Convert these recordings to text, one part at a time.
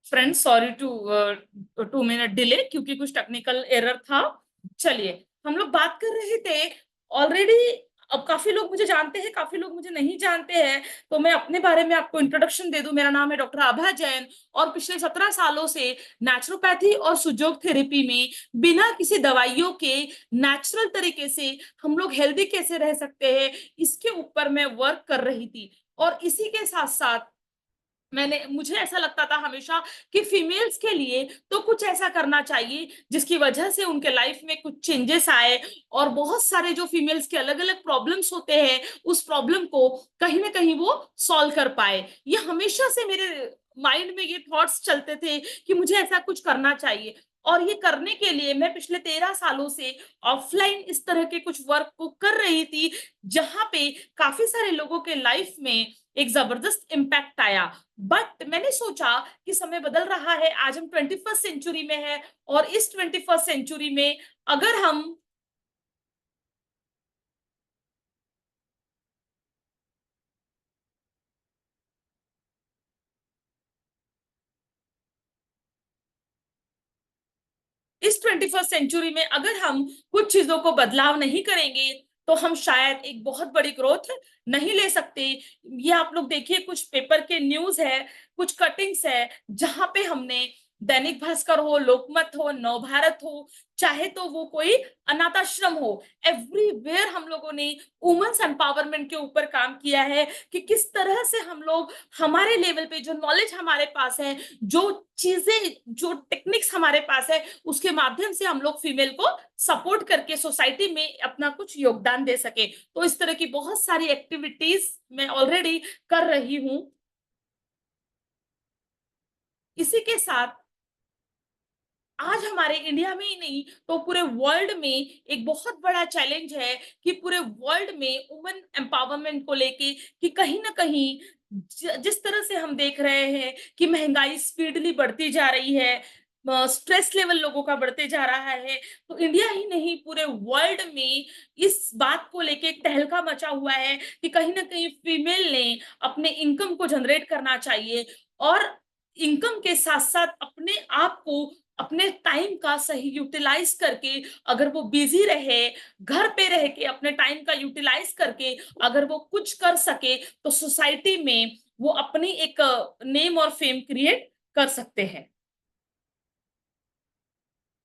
Friends, sorry to 2 minute delay, क्योंकि कुछ technical error था। चलिए, हम लोग बात कर रहे थे ऑलरेडी। अब काफी लोग मुझे जानते हैं, काफी लोग मुझे नहीं जानते हैं। तो मैं अपने बारे में आपको इंट्रोडक्शन दे दूं। मेरा नाम है डॉक्टर आभा जैन, और पिछले 17 सालों से नेचुरोपैथी और सुजोग थेरेपी में बिना किसी दवाइयों के नेचुरल तरीके से हम लोग हेल्दी कैसे रह सकते हैं, इसके ऊपर मैं वर्क कर रही थी। और इसी के साथ साथ मुझे ऐसा लगता था हमेशा कि फीमेल्स के लिए तो कुछ ऐसा करना चाहिए जिसकी वजह से उनके लाइफ में कुछ चेंजेस आए, और बहुत सारे जो फीमेल्स के अलग अलग प्रॉब्लम्स होते हैं उस प्रॉब्लम को कहीं ना कहीं वो सॉल्व कर पाए। ये हमेशा से मेरे माइंड में ये थॉट्स चलते थे कि मुझे ऐसा कुछ करना चाहिए। और ये करने के लिए मैं पिछले 13 सालों से ऑफलाइन इस तरह के कुछ वर्क को कर रही थी, जहां पे काफी सारे लोगों के लाइफ में एक जबरदस्त इम्पैक्ट आया। बट मैंने सोचा कि समय बदल रहा है, आज हम 21st सेंचुरी में है, और इस 21st सेंचुरी में अगर हम इस 21st सेंचुरी में अगर हम कुछ चीजों को बदलाव नहीं करेंगे तो हम शायद एक बहुत बड़ी ग्रोथ नहीं ले सकते। ये आप लोग देखिए, कुछ पेपर के न्यूज है, कुछ कटिंग्स है, जहां पे हमने दैनिक भास्कर हो, लोकमत हो, नवभारत हो, चाहे तो वो कोई अनाथ आश्रम हो, एवरीवेयर हम लोगों ने वुमेन्स एम्पावरमेंट के ऊपर काम किया है कि किस तरह से हम लोग हमारे लेवल पे जो नॉलेज हमारे पास है, जो चीजें, जो टेक्निक्स हमारे पास है, उसके माध्यम से हम लोग फीमेल को सपोर्ट करके सोसाइटी में अपना कुछ योगदान दे सके। तो इस तरह की बहुत सारी एक्टिविटीज मैं ऑलरेडी कर रही हूं। इसी के साथ आज हमारे इंडिया में ही नहीं तो पूरे वर्ल्ड में एक बहुत बड़ा चैलेंज है कि पूरे वर्ल्ड में वुमेन एम्पावरमेंट को लेके कि कहीं ना कहीं जिस तरह से हम देख रहे हैं कि महंगाई स्पीडली बढ़ती जा रही है, स्ट्रेस लेवल लोगों का बढ़ते जा रहा है, तो इंडिया ही नहीं पूरे वर्ल्ड में इस बात को लेके एक तहलका मचा हुआ है कि कहीं ना कहीं फीमेल ने अपने इनकम को जनरेट करना चाहिए, और इनकम के साथ साथ अपने आप को, अपने टाइम का सही यूटिलाइज करके, अगर वो बिजी रहे, घर पे रह के अपने टाइम का यूटिलाइज करके अगर वो कुछ कर सके तो सोसाइटी में वो अपनी एक नेम और फेम क्रिएट कर सकते हैं।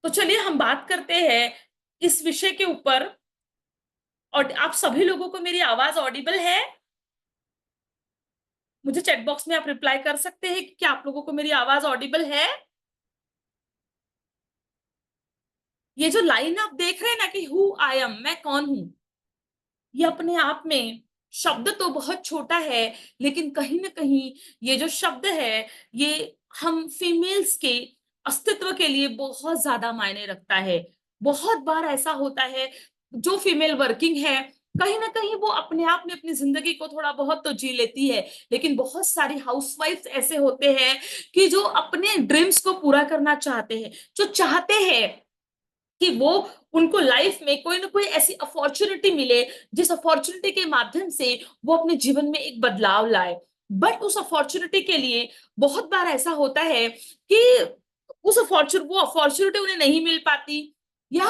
तो चलिए हम बात करते हैं इस विषय के ऊपर। और आप सभी लोगों को मेरी आवाज ऑडिबल है? मुझे चैट बॉक्स में आप रिप्लाई कर सकते हैं कि क्या आप लोगों को मेरी आवाज ऑडिबल है। ये जो लाइन आप देख रहे हैं ना कि हु आई एम, मैं कौन हूं, ये अपने आप में शब्द तो बहुत छोटा है, लेकिन कहीं ना कहीं ये जो शब्द है ये हम फीमेल्स के अस्तित्व के लिए बहुत ज्यादा मायने रखता है। बहुत बार ऐसा होता है, जो फीमेल वर्किंग है कहीं ना कहीं वो अपने आप में अपनी जिंदगी को थोड़ा बहुत तो जी लेती है, लेकिन बहुत सारी हाउसवाइफ्स ऐसे होते हैं कि जो अपने ड्रीम्स को पूरा करना चाहते हैं, जो चाहते हैं कि वो, उनको लाइफ में कोई ना कोई ऐसी अपॉर्चुनिटी मिले जिस अपॉर्चुनिटी के माध्यम से वो अपने जीवन में एक बदलाव लाए। बट उस अपॉर्चुनिटी के लिए बहुत बार ऐसा होता है कि वो अपॉर्चुनिटी उन्हें नहीं मिल पाती, या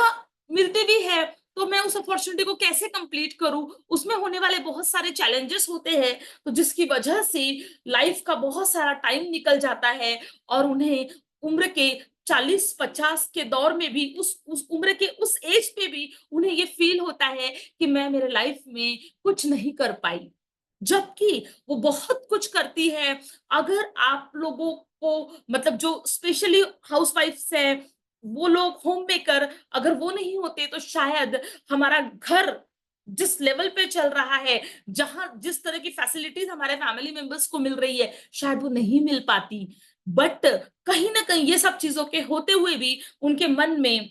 मिलती भी है तो मैं उस अपॉर्चुनिटी को कैसे कंप्लीट करूं, उसमें होने वाले बहुत सारे चैलेंजेस होते हैं, तो जिसकी वजह से लाइफ का बहुत सारा टाइम निकल जाता है, और उन्हें उम्र के 40-50 के दौर में भी, उस उम्र के उस एज पे भी उन्हें ये फील होता है कि मैं मेरे लाइफ में कुछ नहीं कर पाई, जबकि वो बहुत कुछ करती है। अगर आप लोगों को, मतलब जो स्पेशली हाउसवाइफ्स है, वो लोग होम मेकर, अगर वो नहीं होते तो शायद हमारा घर जिस लेवल पे चल रहा है, जहां जिस तरह की फैसिलिटीज हमारे फैमिली मेंबर्स को मिल रही है, शायद वो नहीं मिल पाती। बट कहीं ना कहीं ये सब चीजों के होते हुए भी उनके मन में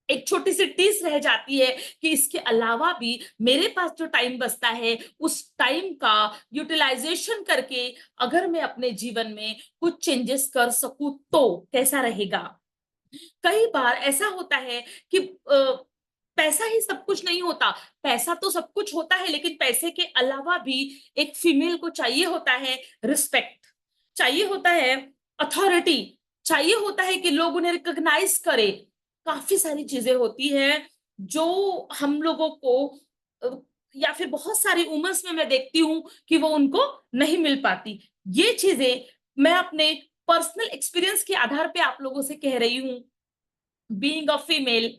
एक छोटी सी टीस रह जाती है कि इसके अलावा भी मेरे पास जो टाइम बचता है उस टाइम का यूटिलाइजेशन करके अगर मैं अपने जीवन में कुछ चेंजेस कर सकूं तो कैसा रहेगा। कई बार ऐसा होता है कि पैसा ही सब कुछ नहीं होता। पैसा तो सब कुछ होता है, लेकिन पैसे के अलावा भी एक फीमेल को चाहिए होता है रिस्पेक्ट, चाहिए होता है अथॉरिटी चाहिए होता है कि लोग उन्हें रिकॉग्नाइज करे। काफी सारी चीजें होती हैं जो हम लोगों को अ, या फिर बहुत सारी उमर्स में मैं देखती हूँ कि वो उनको नहीं मिल पाती। ये चीजें मैं अपने पर्सनल एक्सपीरियंस के आधार पे आप लोगों से कह रही हूँ। बीइंग अ फीमेल,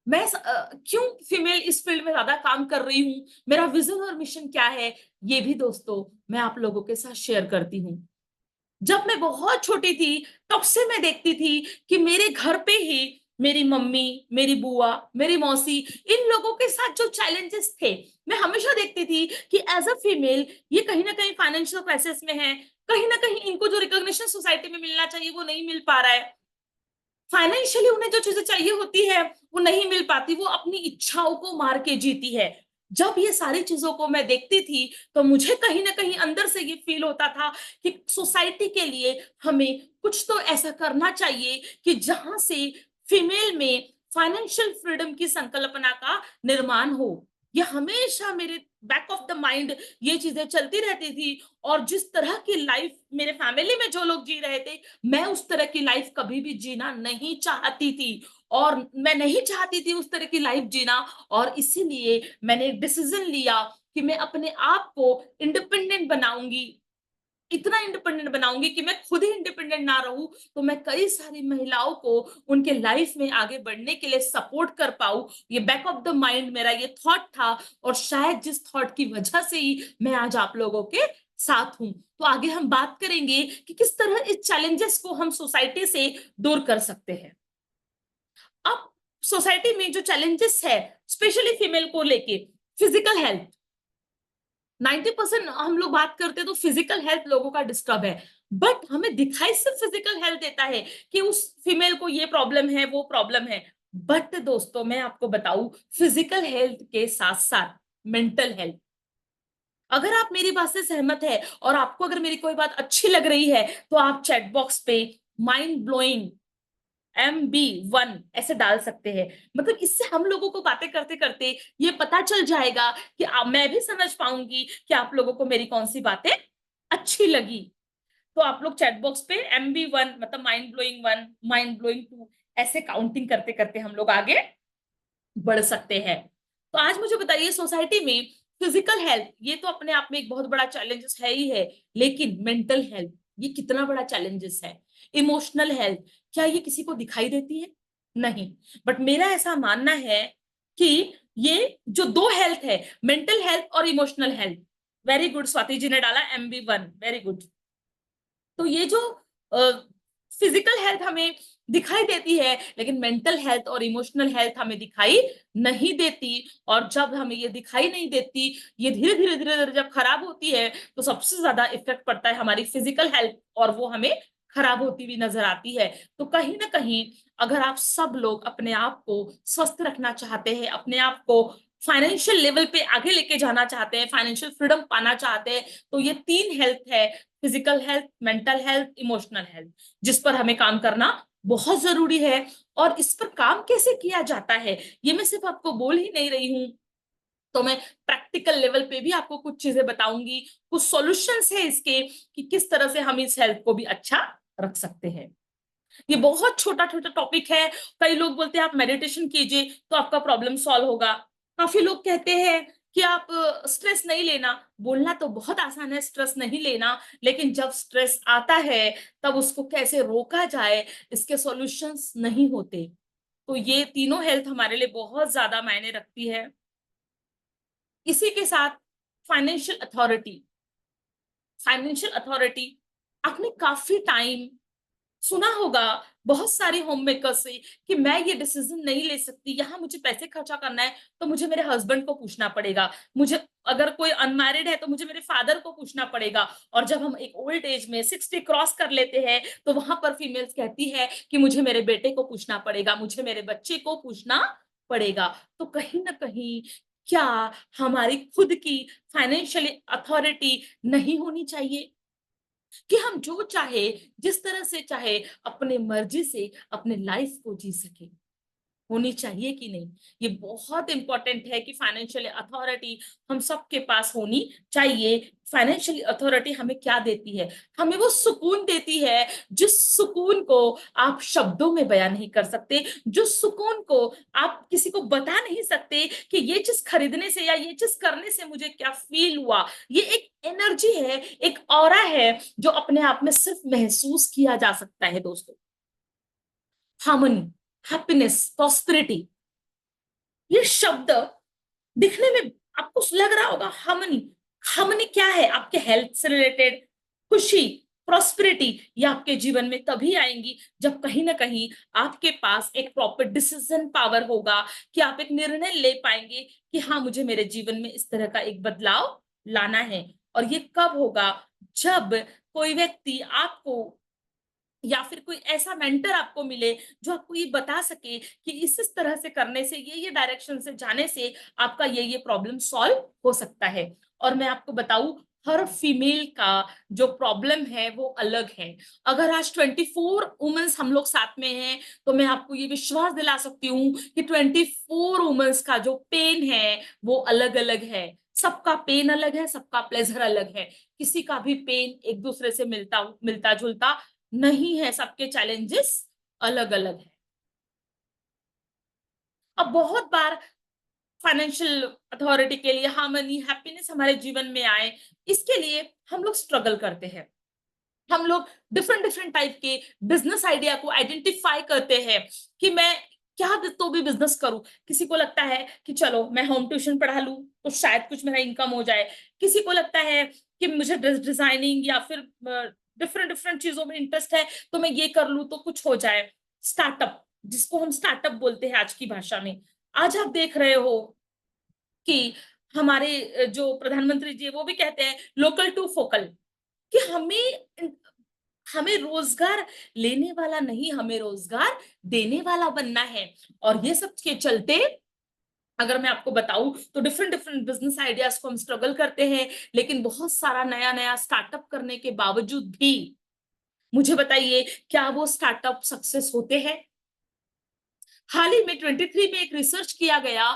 क्यों फीमेल इस फील्ड में ज्यादा काम कर रही हूँ, मेरा विजन और मिशन क्या है, ये भी दोस्तों मैं आप लोगों के साथ शेयर करती हूँ। जब मैं बहुत छोटी थी तब से मैं देखती थी कि मेरे घर पे ही मेरी मम्मी, मेरी बुआ, मेरी मौसी, इन लोगों के साथ जो चैलेंजेस थे, मैं हमेशा देखती थी कि एज अ फीमेल ये कहीं ना कहीं फाइनेंशियल क्राइसिस में है, कहीं ना कहीं इनको जो रिकॉग्निशन सोसाइटी में मिलना चाहिए वो नहीं मिल पा रहा है, फाइनेंशियली उन्हें जो चीजें चाहिए होती है वो नहीं मिल पाती, वो अपनी इच्छाओं को मार के जीती है। जब ये सारी चीजों को मैं देखती थी तो मुझे कहीं ना कहीं अंदर से ये फील होता था कि सोसाइटी के लिए हमें कुछ तो ऐसा करना चाहिए कि जहां से फीमेल में फाइनेंशियल फ्रीडम की संकल्पना का निर्माण हो। ये हमेशा मेरे बैक ऑफ द माइंड ये चीजें चलती रहती थी। और जिस तरह की लाइफ मेरे फैमिली में जो लोग जी रहे थे, मैं उस तरह की लाइफ कभी भी जीना नहीं चाहती थी। और मैं नहीं चाहती थी उस तरह की लाइफ जीना। और इसीलिए मैंने एक डिसीजन लिया कि मैं अपने आप को इंडिपेंडेंट बनाऊंगी, इतना इंडिपेंडेंट बनाऊंगी कि मैं खुद ही इंडिपेंडेंट ना रहूं तो मैं कई सारी महिलाओं को उनके लाइफ में आगे बढ़ने के लिए सपोर्ट कर पाऊं। ये बैक ऑफ द माइंड मेरा ये थॉट था। और शायद जिस थॉट की वजह से ही मैं आज आप लोगों के साथ हूं। तो आगे हम बात करेंगे कि किस तरह इस चैलेंजेस को हम सोसाइटी से दूर कर सकते हैं। अब सोसाइटी में जो चैलेंजेस है स्पेशली फीमेल को लेके, फिजिकल हेल्थ, 90% हम लोग बात करते हैं तो फिजिकल हेल्थ लोगों का डिस्टर्ब है। बट हमें दिखाई सिर्फ फिजिकल हेल्थ देता है कि उस फीमेल को ये प्रॉब्लम है वो प्रॉब्लम है। बट दोस्तों मैं आपको बताऊं, फिजिकल हेल्थ के साथ साथ मेंटल हेल्थ, अगर आप मेरी बात से सहमत है और आपको अगर मेरी कोई बात अच्छी लग रही है तो आप चैट बॉक्स पे माइंड ब्लोइंग MB1 ऐसे डाल सकते हैं। मतलब इससे हम लोगों को बातें करते करते ये पता चल जाएगा कि मैं भी समझ पाऊंगी कि आप लोगों को मेरी कौन सी बातें अच्छी लगी। तो आप लोग चैट बॉक्स पे MB1 मतलब माइंड ब्लोइंग 1, माइंड ब्लोइंग 2, ऐसे काउंटिंग करते करते हम लोग आगे बढ़ सकते हैं। तो आज मुझे बताइए, सोसाइटी में फिजिकल हेल्थ ये तो अपने आप में एक बहुत बड़ा चैलेंजेस है ही है, लेकिन मेंटल हेल्थ ये कितना बड़ा चैलेंजेस है। इमोशनल हेल्थ, क्या ये किसी को दिखाई देती है? नहीं। बट मेरा ऐसा मानना है कि ये जो दो हेल्थ है, मेंटल हेल्थ और emotional health, very good, Swati ji ने डाला MB1, वेरी गुड। तो ये जो फिजिकल हेल्थ हमें दिखाई देती है लेकिन मेंटल हेल्थ और इमोशनल हेल्थ हमें दिखाई नहीं देती। और जब हमें ये दिखाई नहीं देती, ये धीरे धीरे धीरे धीरे जब खराब होती है तो सबसे ज्यादा इफेक्ट पड़ता है हमारी फिजिकल हेल्थ, और वो हमें खराब होती हुई नजर आती है। तो कहीं ना कहीं अगर आप सब लोग अपने आप को स्वस्थ रखना चाहते हैं, अपने आप को फाइनेंशियल लेवल पे आगे लेके जाना चाहते हैं, फाइनेंशियल फ्रीडम पाना चाहते हैं, तो ये तीन हेल्थ है, physical health, mental health, emotional health, जिस पर हमें काम करना बहुत जरूरी है। और इस पर काम कैसे किया जाता है ये मैं सिर्फ आपको बोल ही नहीं रही हूँ, तो मैं प्रैक्टिकल लेवल पे भी आपको कुछ चीजें बताऊंगी, कुछ सॉल्यूशंस है इसके कि किस तरह से हम इस हेल्थ को भी अच्छा रख सकते हैं। ये बहुत छोटा छोटा टॉपिक है। कई लोग बोलते हैं आप मेडिटेशन कीजिए तो आपका प्रॉब्लम सॉल्व होगा। काफी लोग कहते हैं कि आप स्ट्रेस नहीं लेना। बोलना तो बहुत आसान है स्ट्रेस नहीं लेना, लेकिन जब स्ट्रेस आता है तब उसको कैसे रोका जाए, इसके सॉल्यूशंस नहीं होते। तो ये तीनों हेल्थ हमारे लिए बहुत ज्यादा मायने रखती है। इसी के साथ फाइनेंशियल अथॉरिटी, फाइनेंशियल अथॉरिटी, आपने काफी टाइम सुना होगा बहुत सारे होम मेकर से कि मैं ये डिसीजन नहीं ले सकती, यहाँ मुझे पैसे खर्चा करना है तो मुझे मेरे हस्बैंड को पूछना पड़ेगा, मुझे अगर कोई अनमैरिड है तो मुझे मेरे फादर को पूछना पड़ेगा। और जब हम एक ओल्ड एज में 60 क्रॉस कर लेते हैं तो वहां पर फीमेल्स कहती है कि मुझे मेरे बेटे को पूछना पड़ेगा, मुझे मेरे बच्चे को पूछना पड़ेगा। तो कहीं ना कहीं क्या हमारी खुद की फाइनेंशियली अथॉरिटी नहीं होनी चाहिए कि हम जो चाहे, जिस तरह से चाहे, अपने मर्जी से अपने लाइफ को जी सके? होनी चाहिए कि नहीं। ये बहुत इंपॉर्टेंट है कि फाइनेंशियल अथॉरिटी हम सबके पास होनी चाहिए। फाइनेंशियल अथॉरिटी हमें क्या देती है? हमें वो सुकून देती है जिस सुकून को आप शब्दों में बयान नहीं कर सकते, जो सुकून को आप किसी को बता नहीं सकते कि ये चीज खरीदने से या ये चीज करने से मुझे क्या फील हुआ। ये एक एनर्जी है, एक ऑरा है जो अपने आप में सिर्फ महसूस किया जा सकता है दोस्तों। हार्मनी, हैप्पीनेस, प्रॉस्पेरिटी, ये शब्द दिखने में आपको लग रहा होगा हार्मनी। हार्मनी क्या है? आपके हेल्थ से रिलेटेड खुशी, प्रॉस्पेरिटी, ये आपके जीवन में तभी आएंगी जब कहीं ना कहीं आपके पास एक प्रॉपर डिसीजन पावर होगा, कि आप एक निर्णय ले पाएंगे कि हाँ, मुझे मेरे जीवन में इस तरह का एक बदलाव लाना है। और ये कब होगा? जब कोई व्यक्ति आपको या फिर कोई ऐसा मेंटर आपको मिले जो आपको ये बता सके कि इस तरह से करने से, ये डायरेक्शन से जाने से आपका ये प्रॉब्लम सॉल्व हो सकता है। और मैं आपको बताऊं, हर फीमेल का जो प्रॉब्लम है वो अलग है। अगर आज 24 वुमेन्स हम लोग साथ में हैं, तो मैं आपको ये विश्वास दिला सकती हूँ कि 24 वुमेन्स का जो पेन है वो अलग अलग है। सबका पेन अलग है, सबका प्लेजर अलग है। किसी का भी पेन एक दूसरे से मिलता मिलता जुलता नहीं है, सबके चैलेंजेस अलग अलग है। अब बहुत बार फाइनेंशियल अथॉरिटी के लिए हार्मनी, हैप्पीनेस हमारे जीवन में आए, इसके लिए हम लोग स्ट्रगल करते हैं। हम लोग डिफरेंट डिफरेंट टाइप के बिजनेस आइडिया को आइडेंटिफाई करते हैं कि मैं क्या तो भी बिजनेस करूं। किसी को लगता है कि चलो मैं होम ट्यूशन पढ़ा लूं तो शायद कुछ मेरा इनकम हो जाए। किसी को लगता है कि मुझे ड्रेस डिजाइनिंग या फिर डिफरेंट डिफरेंट चीजों में इंटरेस्ट है, तो मैं ये कर लूं तो कुछ हो जाए। स्टार्टअप, जिसको हम स्टार्टअप बोलते हैं आज की भाषा में। आज आप देख रहे हो कि हमारे जो प्रधानमंत्री जी वो भी कहते हैं लोकल टू फोकल, कि हमें हमें रोजगार लेने वाला नहीं, हमें रोजगार देने वाला बनना है। और ये सब के चलते अगर मैं आपको बताऊं तो डिफरेंट डिफरेंट बिजनेस आइडियाज को हम स्ट्रगल करते हैं, लेकिन बहुत सारा नया नया स्टार्टअप करने के बावजूद भी मुझे बताइए, क्या वो स्टार्टअप सक्सेस होते हैं? हाल ही में 23 में एक रिसर्च किया गया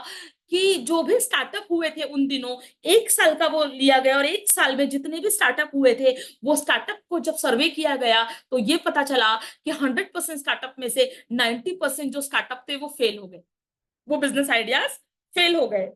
कि जो भी स्टार्टअप हुए थे उन दिनों, 1 साल का वो लिया गया और 1 साल में जितने भी स्टार्टअप हुए थे, वो स्टार्टअप को जब सर्वे किया गया तो ये पता चला कि 100% स्टार्टअप में से 90% जो स्टार्टअप थे वो फेल हो गए, वो बिजनेस आइडियाज फेल हो गए।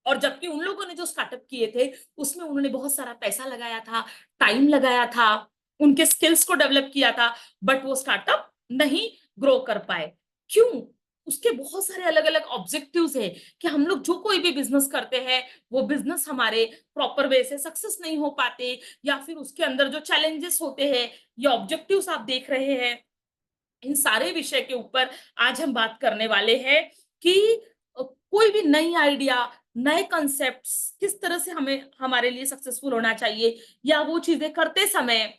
और जबकि उन लोगों ने जो स्टार्टअप किए थे उसमें उन्होंने बहुत सारा पैसा लगाया था, टाइम लगाया था, उनके स्किल्स को डेवलप किया था, बट वो स्टार्टअप नहीं ग्रो कर पाए। क्यों? उसके बहुत सारे अलग अलग ऑब्जेक्टिव्स है कि हम लोग जो कोई भी बिजनेस करते हैं वो बिजनेस हमारे प्रॉपर वे से सक्सेस नहीं हो पाते, या फिर उसके अंदर जो चैलेंजेस होते हैं, ये ऑब्जेक्टिव्स आप देख रहे हैं। इन सारे विषय के ऊपर आज हम बात करने वाले हैं कि कोई भी नई आइडिया, नए कॉन्सेप्ट्स किस तरह से हमें हमारे लिए सक्सेसफुल होना चाहिए, या वो चीजें करते समय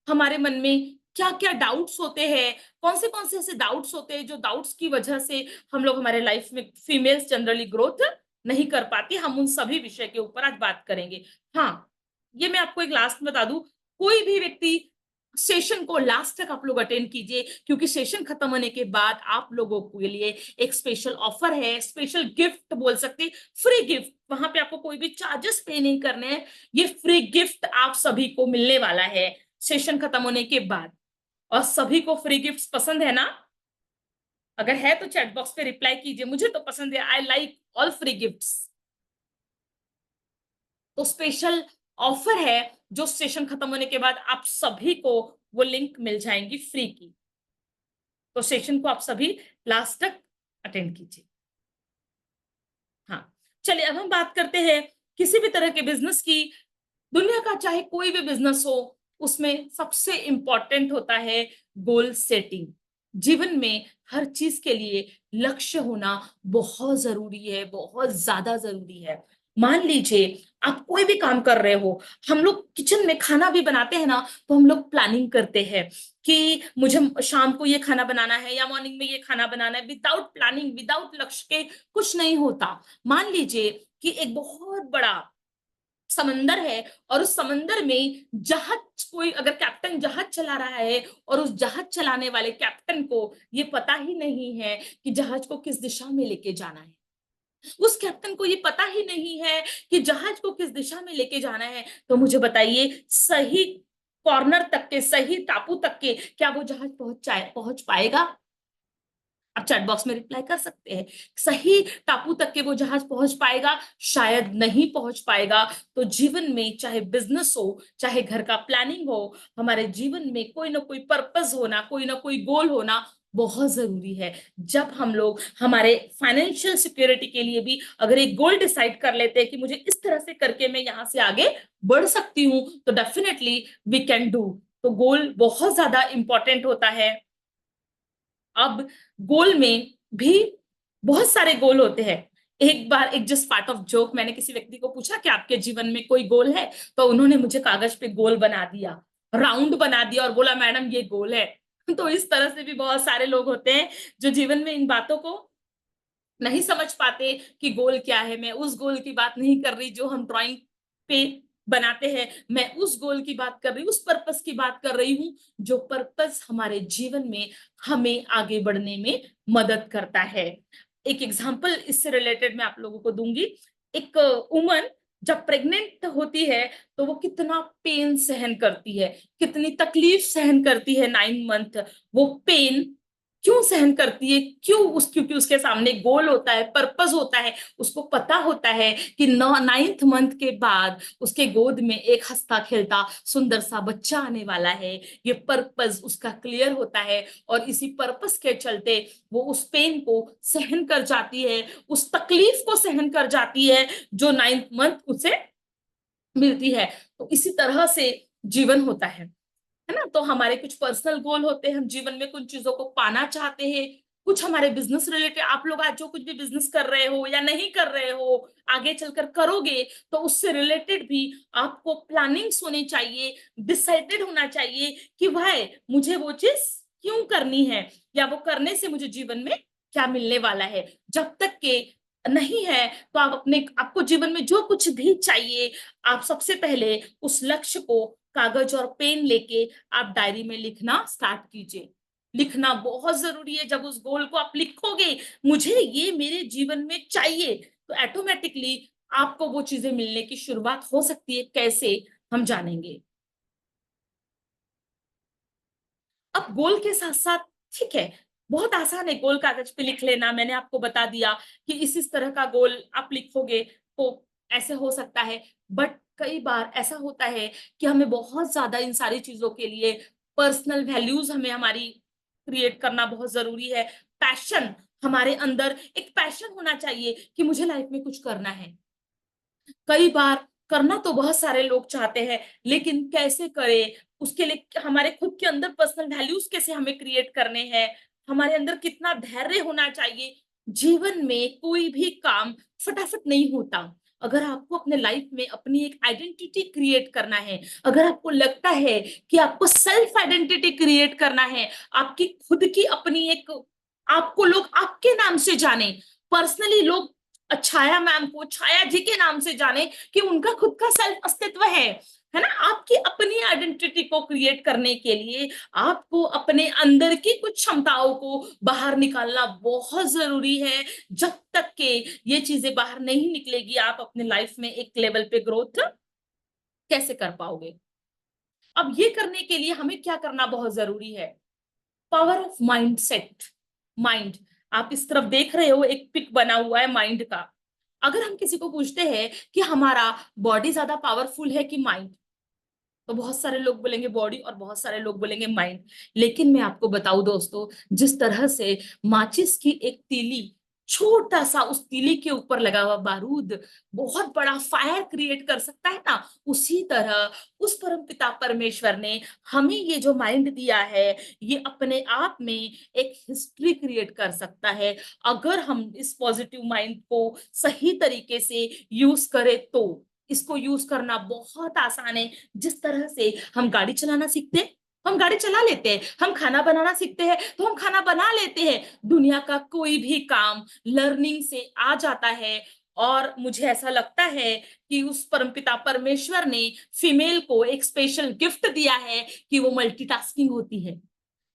हमारे मन में क्या क्या डाउट्स होते हैं, कौन से ऐसे डाउट्स होते हैं जो डाउट्स की वजह से हम लोग हमारे लाइफ में फीमेल्स जनरली ग्रोथ नहीं कर पाती। हम उन सभी विषय के ऊपर आज बात करेंगे। हाँ, ये मैं आपको एक लास्ट में बता दूं, कोई भी व्यक्ति सेशन को लास्ट तक आप लोग अटेंड कीजिए, क्योंकि सेशन खत्म होने के बाद आप लोगों के लिए एक स्पेशल ऑफर है, स्पेशल गिफ्ट बोल सकते, फ्री गिफ्ट। वहां पे आपको कोई भी चार्जेस पे नहीं करने हैं, ये फ्री गिफ्ट आप सभी को मिलने वाला है सेशन खत्म होने के बाद। और सभी को फ्री गिफ्ट पसंद है ना? अगर है तो चैट बॉक्स पे रिप्लाई कीजिए, मुझे तो पसंद है, I like all free gifts. तो स्पेशल ऑफर है जो सेशन खत्म होने के बाद आप सभी को वो लिंक मिल जाएंगी फ्री की। तो सेशन को आप सभी लास्ट तक अटेंड कीजिए। हाँ, चलिए अब हम बात करते हैं किसी भी तरह के बिजनेस की। दुनिया का चाहे कोई भी बिजनेस हो, उसमें सबसे इंपॉर्टेंट होता है गोल सेटिंग। जीवन में हर चीज के लिए लक्ष्य होना बहुत जरूरी है, बहुत ज्यादा जरूरी है। मान लीजिए आप कोई भी काम कर रहे हो, हम लोग किचन में खाना भी बनाते हैं ना, तो हम लोग प्लानिंग करते हैं कि मुझे शाम को ये खाना बनाना है या मॉर्निंग में ये खाना बनाना है। विदाउट प्लानिंग, विदाउट लक्ष्य के कुछ नहीं होता। मान लीजिए कि एक बहुत बड़ा समंदर है और उस समंदर में जहाज, कोई अगर कैप्टन जहाज चला रहा है और उस जहाज चलाने वाले कैप्टन को ये पता ही नहीं है कि जहाज को किस दिशा में लेके जाना है, उस कैप्टन को ये पता ही नहीं है कि जहाज को किस दिशा में लेके जाना है, तो मुझे बताइए सही कॉर्नर तक के, सही टापू तक के क्या वो जहाज पहुंच पाएगा? आप चैट बॉक्स में रिप्लाई कर सकते हैं। सही टापू तक के वो जहाज पहुंच पाएगा? शायद नहीं पहुंच पाएगा। तो जीवन में चाहे बिजनेस हो, चाहे घर का प्लानिंग हो, हमारे जीवन में कोई ना कोई पर्पस होना, कोई ना कोई गोल होना बहुत जरूरी है। जब हम लोग हमारे फाइनेंशियल सिक्योरिटी के लिए भी अगर एक गोल डिसाइड कर लेते हैं कि मुझे इस तरह से करके मैं यहाँ से आगे बढ़ सकती हूँ, तो डेफिनेटली वी कैन डू। तो गोल बहुत ज्यादा इंपॉर्टेंट होता है। अब गोल में भी बहुत सारे गोल होते हैं। एक बार, एक जस्ट पार्ट ऑफ जोक, मैंने किसी व्यक्ति को पूछा कि आपके जीवन में कोई गोल है, तो उन्होंने मुझे कागज पे गोल बना दिया, राउंड बना दिया और बोला मैडम ये गोल है। तो इस तरह से भी बहुत सारे लोग होते हैं जो जीवन में इन बातों को नहीं समझ पाते कि गोल क्या है। मैं उस गोल की बात नहीं कर रही जो हम ड्राइंग पे बनाते हैं, मैं उस गोल की बात कर रही हूँ, उस पर्पस की बात कर रही हूँ जो पर्पस हमारे जीवन में हमें आगे बढ़ने में मदद करता है। एक एग्जांपल इससे रिलेटेड मैं आप लोगों को दूंगी। एक वुमन जब प्रेग्नेंट होती है तो वो कितना पेन सहन करती है, कितनी तकलीफ सहन करती है 9 मंथ। वो पेन क्यों सहन करती है? क्यों? क्योंकि उसके सामने गोल होता है, पर्पस होता है। उसको पता होता है कि 9th मंथ के बाद उसके गोद में एक हंसता खेलता सुंदर सा बच्चा आने वाला है। ये पर्पस उसका क्लियर होता है और इसी पर्पस के चलते वो उस पेन को सहन कर जाती है, उस तकलीफ को सहन कर जाती है जो 9th मंथ उसे मिलती है। तो इसी तरह से जीवन होता है ना। तो हमारे कुछ पर्सनल गोल होते हैं, हम जीवन में कुछ चीजों को पाना चाहते हैं। कुछ हमारे बिजनेस रिलेटेड, आप लोग आज जो कुछ भी बिजनेस कर रहे हो या नहीं कर रहे हो, आगे चलकर करोगे, तो उससे रिलेटेड भी आपको प्लानिंग्स होनी चाहिए, डिसाइडेड होना चाहिए कि भाई मुझे वो चीज क्यों करनी है या वो करने से मुझे जीवन में क्या मिलने वाला है। जब तक के नहीं है तो आप अपने, आपको जीवन में जो कुछ भी चाहिए, आप सबसे पहले उस लक्ष्य को कागज और पेन लेके आप डायरी में लिखना स्टार्ट कीजिए। लिखना बहुत जरूरी है। जब उस गोल को आप लिखोगे, मुझे ये मेरे जीवन में चाहिए, तो ऑटोमेटिकली आपको वो चीजें मिलने की शुरुआत हो सकती है। कैसे, हम जानेंगे। अब गोल के साथ साथ, ठीक है, बहुत आसान है गोल कागज पे लिख लेना। मैंने आपको बता दिया कि इस तरह का गोल आप लिखोगे तो ऐसे हो सकता है। बट कई बार ऐसा होता है कि हमें बहुत ज्यादा इन सारी चीजों के लिए पर्सनल वैल्यूज हमें हमारी क्रिएट करना बहुत जरूरी है। पैशन, हमारे अंदर एक पैशन होना चाहिए कि मुझे लाइफ में कुछ करना है। कई बार करना तो बहुत सारे लोग चाहते हैं, लेकिन कैसे करें, उसके लिए हमारे खुद के अंदर पर्सनल वैल्यूज कैसे हमें क्रिएट करने हैं, हमारे अंदर कितना धैर्य होना चाहिए। जीवन में कोई भी काम फटाफट नहीं होता। अगर आपको अपने लाइफ में अपनी एक आइडेंटिटी क्रिएट करना है, अगर आपको लगता है कि आपको सेल्फ आइडेंटिटी क्रिएट करना है, आपकी खुद की अपनी एक, आपको लोग आपके नाम से जाने, पर्सनली लोग छाया मैम को छाया जी के नाम से जाने कि उनका खुद का सेल्फ अस्तित्व है ना। आपकी अपनी आइडेंटिटी को क्रिएट करने के लिए आपको अपने अंदर की कुछ क्षमताओं को बाहर निकालना बहुत जरूरी है। जब तक के ये चीजें बाहर नहीं निकलेगी, आप अपने लाइफ में एक लेवल पे ग्रोथ कैसे कर पाओगे? अब ये करने के लिए हमें क्या करना बहुत जरूरी है? Power of mind set. Mind, आप इस तरफ देख रहे हो, एक पिक बना हुआ है माइंड का। अगर हम किसी को पूछते हैं कि हमारा बॉडी ज्यादा पावरफुल है कि माइंड, तो बहुत सारे लोग बोलेंगे बॉडी और बहुत सारे लोग बोलेंगे माइंड। लेकिन मैं आपको बताऊं दोस्तों, जिस तरह से माचिस की एक तीली, छोटा सा उस तीली के ऊपर लगा हुआ बारूद बहुत बड़ा फायर क्रिएट कर सकता है ना, उसी तरह उस परम पिता परमेश्वर ने हमें ये जो माइंड दिया है, ये अपने आप में एक हिस्ट्री क्रिएट कर सकता है। अगर हम इस पॉजिटिव माइंड को सही तरीके से यूज करें तो इसको यूज करना बहुत आसान है। जिस तरह से हम गाड़ी चलाना सीखते हैं, हम गाड़ी चला लेते हैं, हम खाना बनाना सीखते हैं तो हम खाना बना लेते हैं। दुनिया का कोई भी काम लर्निंग से आ जाता है। और मुझे ऐसा लगता है कि उस परमपिता परमेश्वर ने फीमेल को एक स्पेशल गिफ्ट दिया है कि वो मल्टीटास्किंग होती है।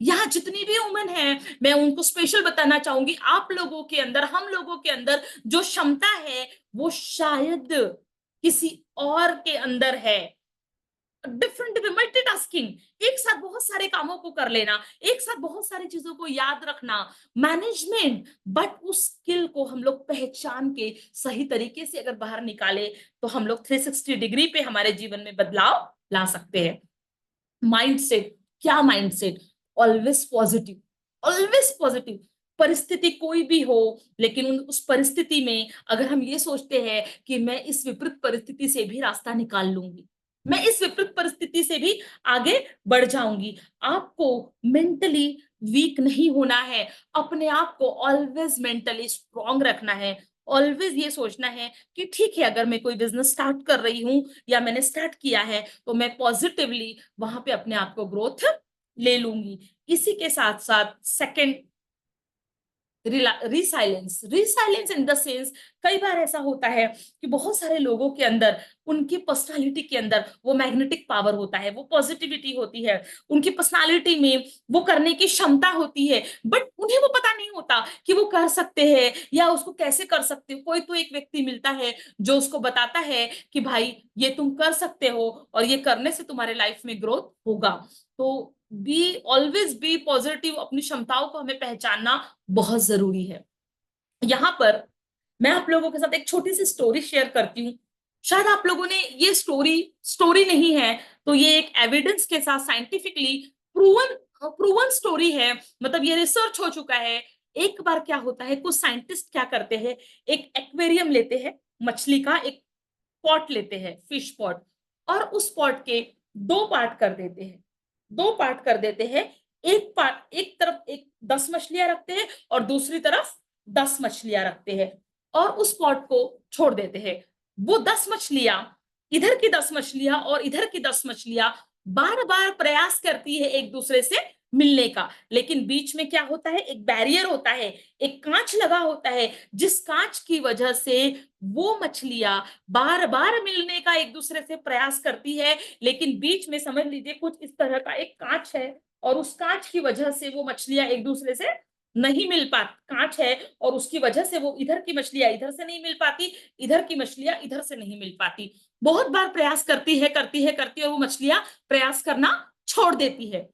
यहाँ जितनी भी वुमेन है, मैं उनको स्पेशल बताना चाहूंगी, आप लोगों के अंदर, हम लोगों के अंदर जो क्षमता है वो शायद किसी और के अंदर है। डिफरेंट मल्टीटास्किंग, एक साथ बहुत सारे कामों को कर लेना, एक साथ बहुत सारी चीजों को याद रखना, मैनेजमेंट। बट उस स्किल को हम लोग पहचान के सही तरीके से अगर बाहर निकाले तो हम लोग 360 डिग्री पे हमारे जीवन में बदलाव ला सकते हैं। माइंडसेट, क्या mindset? Always positive, always positive. परिस्थिति कोई भी हो, लेकिन उस परिस्थिति में अगर हम ये सोचते हैं कि मैं इस विपरीत परिस्थिति से भी रास्ता निकाल लूंगी, मैं इस विपरीत परिस्थिति से भी आगे बढ़ जाऊंगी। आपको मेंटली वीक नहीं होना है, अपने आप को ऑलवेज मेंटली स्ट्रांग रखना है। ऑलवेज ये सोचना है कि ठीक है, अगर मैं कोई बिजनेस स्टार्ट कर रही हूँ या मैंने स्टार्ट किया है तो मैं पॉजिटिवली वहां पे अपने आप को ग्रोथ ले लूंगी। इसी के साथ साथ second, resilience, resilience in the sense, कई बार ऐसा होता है कि बहुत सारे लोगों के अंदर, उनकी पर्सनालिटी के अंदर वो मैग्नेटिक पावर होता है, वो पॉजिटिविटी होती है, उनकी पर्सनालिटी में वो करने की क्षमता होती है, बट उन्हें वो पता नहीं होता कि वो कर सकते हैं या उसको कैसे कर सकते हो। कोई तो एक व्यक्ति मिलता है जो उसको बताता है कि भाई ये तुम कर सकते हो और ये करने से तुम्हारे लाइफ में ग्रोथ होगा। तो बी ऑलवेज बी पॉजिटिव, अपनी क्षमताओं को हमें पहचानना बहुत जरूरी है। यहाँ पर मैं आप लोगों के साथ एक छोटी सी स्टोरी शेयर करती हूँ। शायद आप लोगों ने ये स्टोरी, स्टोरी नहीं है तो ये एक एविडेंस के साथ साइंटिफिकली प्रूवन, प्रूवन स्टोरी है, मतलब ये रिसर्च हो चुका है। एक बार क्या होता है, कुछ साइंटिस्ट क्या करते हैं, एक एक्वेरियम लेते हैं, मछली का एक पॉट लेते हैं, फिश पॉट, और उस पॉट के दो पार्ट कर देते हैं, दो पार्ट कर देते हैं। एक पार्ट, एक तरफ एक 10 मछलियां रखते हैं और दूसरी तरफ 10 मछलियां रखते हैं और उस पॉट को छोड़ देते हैं। वो 10 मछलियां, इधर की 10 मछलियां और इधर की 10 मछलियां बार बार प्रयास करती है एक दूसरे से मिलने का, लेकिन बीच में क्या होता है, एक बैरियर होता है, एक कांच लगा होता है, जिस कांच की वजह से वो मछलियां बार बार मिलने का एक दूसरे से प्रयास करती है, लेकिन बीच में समझ लीजिए कुछ इस तरह का एक कांच है और उस कांच की वजह से वो मछलियां एक दूसरे से नहीं मिल पाती। कांच है और उसकी वजह से वो इधर की मछलियां इधर से नहीं मिल पाती, इधर की मछलियां इधर से नहीं मिल पाती। बहुत बार प्रयास करती है, करती है, करती है और वो मछलियां प्रयास करना छोड़ देती है।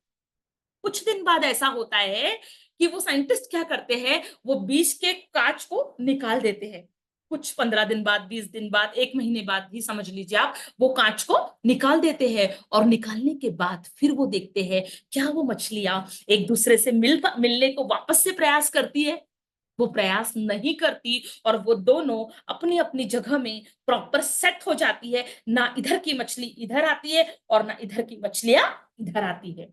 कुछ दिन बाद ऐसा होता है कि वो साइंटिस्ट क्या करते हैं, वो बीच के कांच को निकाल देते हैं। कुछ 15 दिन बाद, 20 दिन बाद, एक महीने बाद ही समझ लीजिए आप, वो कांच को निकाल देते हैं और निकालने के बाद फिर वो देखते हैं क्या वो मछलियां एक दूसरे से मिलने को वापस से प्रयास करती है। वो प्रयास नहीं करती और वो दोनों अपनी अपनी जगह में प्रॉपर सेट हो जाती है। ना इधर की मछली इधर आती है और ना इधर की मछलियां इधर आती है।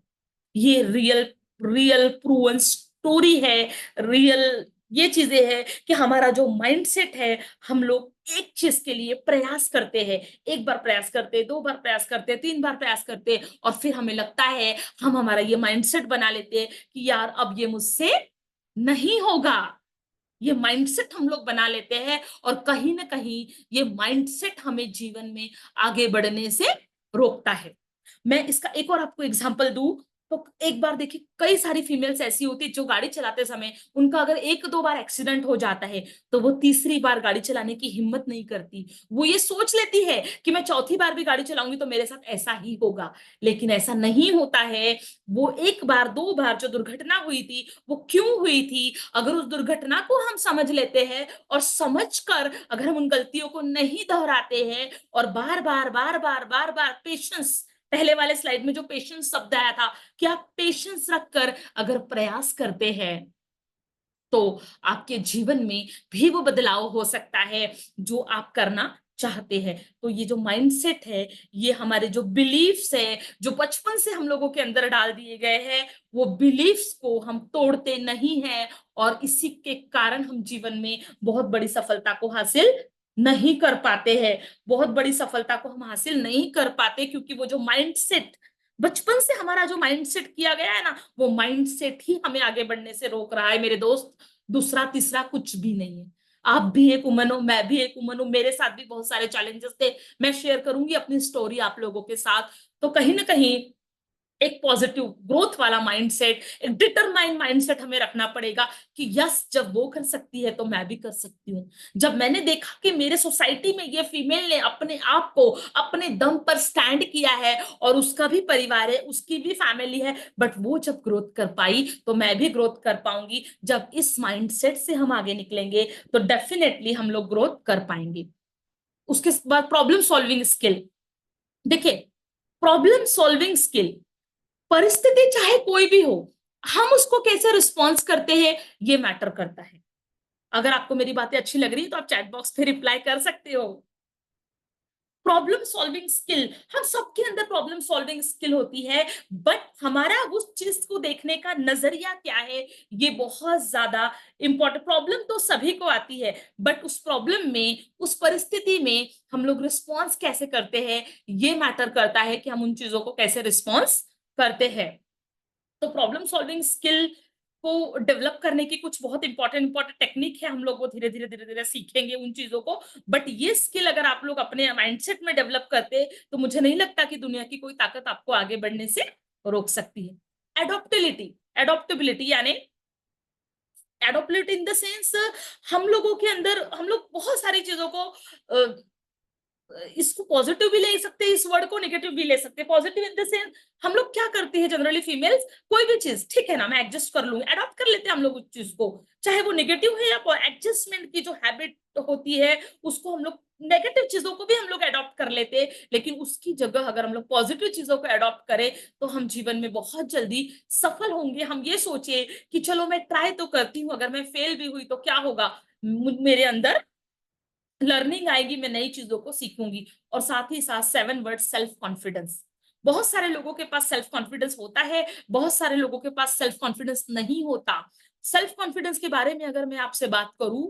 ये रियल, रियल प्रूवन स्टोरी है। रियल ये चीजें है कि हमारा जो माइंडसेट है, हम लोग एक चीज के लिए प्रयास करते हैं, एक बार प्रयास करते, दो बार प्रयास करते, तीन बार प्रयास करते और फिर हमें लगता है, हम हमारा ये माइंडसेट बना लेते हैं कि यार अब ये मुझसे नहीं होगा। ये माइंडसेट हम लोग बना लेते हैं और कहीं ना कहीं ये माइंडसेट हमें जीवन में आगे बढ़ने से रोकता है। मैं इसका एक और आपको एग्जांपल दूं तो एक बार देखिए, कई सारी फीमेल्स ऐसी होती है जो गाड़ी चलाते समय उनका अगर एक दो बार एक्सीडेंट हो जाता है तो वो तीसरी बार गाड़ी चलाने की हिम्मत नहीं करती। वो ये सोच लेती है कि मैं चौथी बार भी गाड़ी चलाऊंगी तो मेरे साथ ऐसा ही होगा, लेकिन ऐसा नहीं होता है। वो एक बार दो बार जो दुर्घटना हुई थी वो क्यों हुई थी, अगर उस दुर्घटना को हम समझ लेते हैं और समझकर अगर हम उन गलतियों को नहीं दोहराते हैं और बार बार बार बार बार बार पेशेंस, पहले वाले स्लाइड में जो पेशेंस शब्द आया था कि आप पेशेंस रखकर अगर प्रयास करते हैं तो आपके जीवन में भी वो बदलाव हो सकता है जो आप करना चाहते हैं। तो ये जो माइंडसेट है, ये हमारे जो बिलीफ्स है, जो बचपन से हम लोगों के अंदर डाल दिए गए हैं, वो बिलीफ्स को हम तोड़ते नहीं हैं और इसी के कारण हम जीवन में बहुत बड़ी सफलता को हासिल नहीं कर पाते हैं। बहुत बड़ी सफलता को हम हासिल नहीं कर पाते क्योंकि वो जो माइंडसेट बचपन से हमारा जो माइंडसेट किया गया है ना, वो माइंडसेट ही हमें आगे बढ़ने से रोक रहा है मेरे दोस्त। दूसरा तीसरा कुछ भी नहीं है। आप भी एक वुमन हो, मैं भी एक वुमन हूँ, मेरे साथ भी बहुत सारे चैलेंजेस थे। मैं शेयर करूंगी अपनी स्टोरी आप लोगों के साथ। तो कहीं ना कहीं एक पॉजिटिव ग्रोथ वाला माइंडसेट, एक डिटरमाइंड माइंडसेट हमें रखना पड़ेगा कि यस, जब वो कर सकती है तो मैं भी कर सकती हूँ। जब मैंने देखा कि मेरे सोसाइटी में ये फीमेल ने अपने आप को अपने दम पर स्टैंड किया है और उसका भी परिवार है, उसकी भी फैमिली है, बट वो जब ग्रोथ कर पाई तो मैं भी ग्रोथ कर पाऊंगी। जब इस माइंडसेट से हम आगे निकलेंगे तो डेफिनेटली हम लोग ग्रोथ कर पाएंगे। उसके बाद प्रॉब्लम सॉल्विंग स्किल। देखिए, प्रॉब्लम सॉल्विंग स्किल, परिस्थिति चाहे कोई भी हो, हम उसको कैसे रिस्पॉन्स करते हैं ये मैटर करता है। अगर आपको मेरी बातें अच्छी लग रही है तो आप चैट बॉक्स पे रिप्लाई कर सकते हो। प्रॉब्लम सॉल्विंग स्किल, हम सबके अंदर प्रॉब्लम सॉल्विंग स्किल होती है, बट हमारा उस चीज को देखने का नजरिया क्या है, ये बहुत ज्यादा इंपॉर्टेंट। प्रॉब्लम तो सभी को आती है, बट उस प्रॉब्लम में, उस परिस्थिति में हम लोग रिस्पॉन्स कैसे करते हैं, ये मैटर करता है कि हम उन चीजों को कैसे रिस्पॉन्स करते हैं। तो प्रॉब्लम सॉल्विंग स्किल को डेवलप करने की कुछ बहुत इंपॉर्टेंट इंपॉर्टेंट टेक्निक है, हम लोग वो धीरे धीरे सीखेंगे उन चीजों को। बट ये स्किल अगर आप लोग अपने माइंडसेट में डेवलप करते तो मुझे नहीं लगता कि दुनिया की कोई ताकत आपको आगे बढ़ने से रोक सकती है। एडोप्टिलिटी, एडोप्टेबिलिटी यानी एडोप्टिलिटी इन द सेंस, हम लोगों के अंदर हम लोग बहुत सारी चीजों को इसको पॉजिटिव भी ले सकते हैं, इस वर्ड को नेगेटिव भी ले सकते हैं। पॉजिटिव इन द सेंस, हम लोग क्या करते हैं जनरली फीमेल्स, कोई भी चीज ठीक है ना, मैं एडजस्ट कर लूंगी, अडॉप्ट कर लेते हैं हम लोग उस चीज को, चाहे वो नेगेटिव है या एडजस्टमेंट की जो हैबिट होती है उसको हम लोग, नेगेटिव चीजों को भी हम लोग अडॉप्ट कर लेते हैं। लेकिन उसकी जगह अगर हम लोग पॉजिटिव चीजों को अडॉप्ट करें तो हम जीवन में बहुत जल्दी सफल होंगे। हम ये सोचे कि चलो मैं ट्राई तो करती हूँ, अगर मैं फेल भी हुई तो क्या होगा, मेरे अंदर लर्निंग आएगी, मैं नई चीजों को सीखूंगी। और साथ ही साथ 7 वर्ड, सेल्फ कॉन्फिडेंस। बहुत सारे लोगों के पास सेल्फ कॉन्फिडेंस होता है, बहुत सारे लोगों के पास सेल्फ कॉन्फिडेंस नहीं होता। सेल्फ कॉन्फिडेंस के बारे में अगर मैं आपसे बात करूं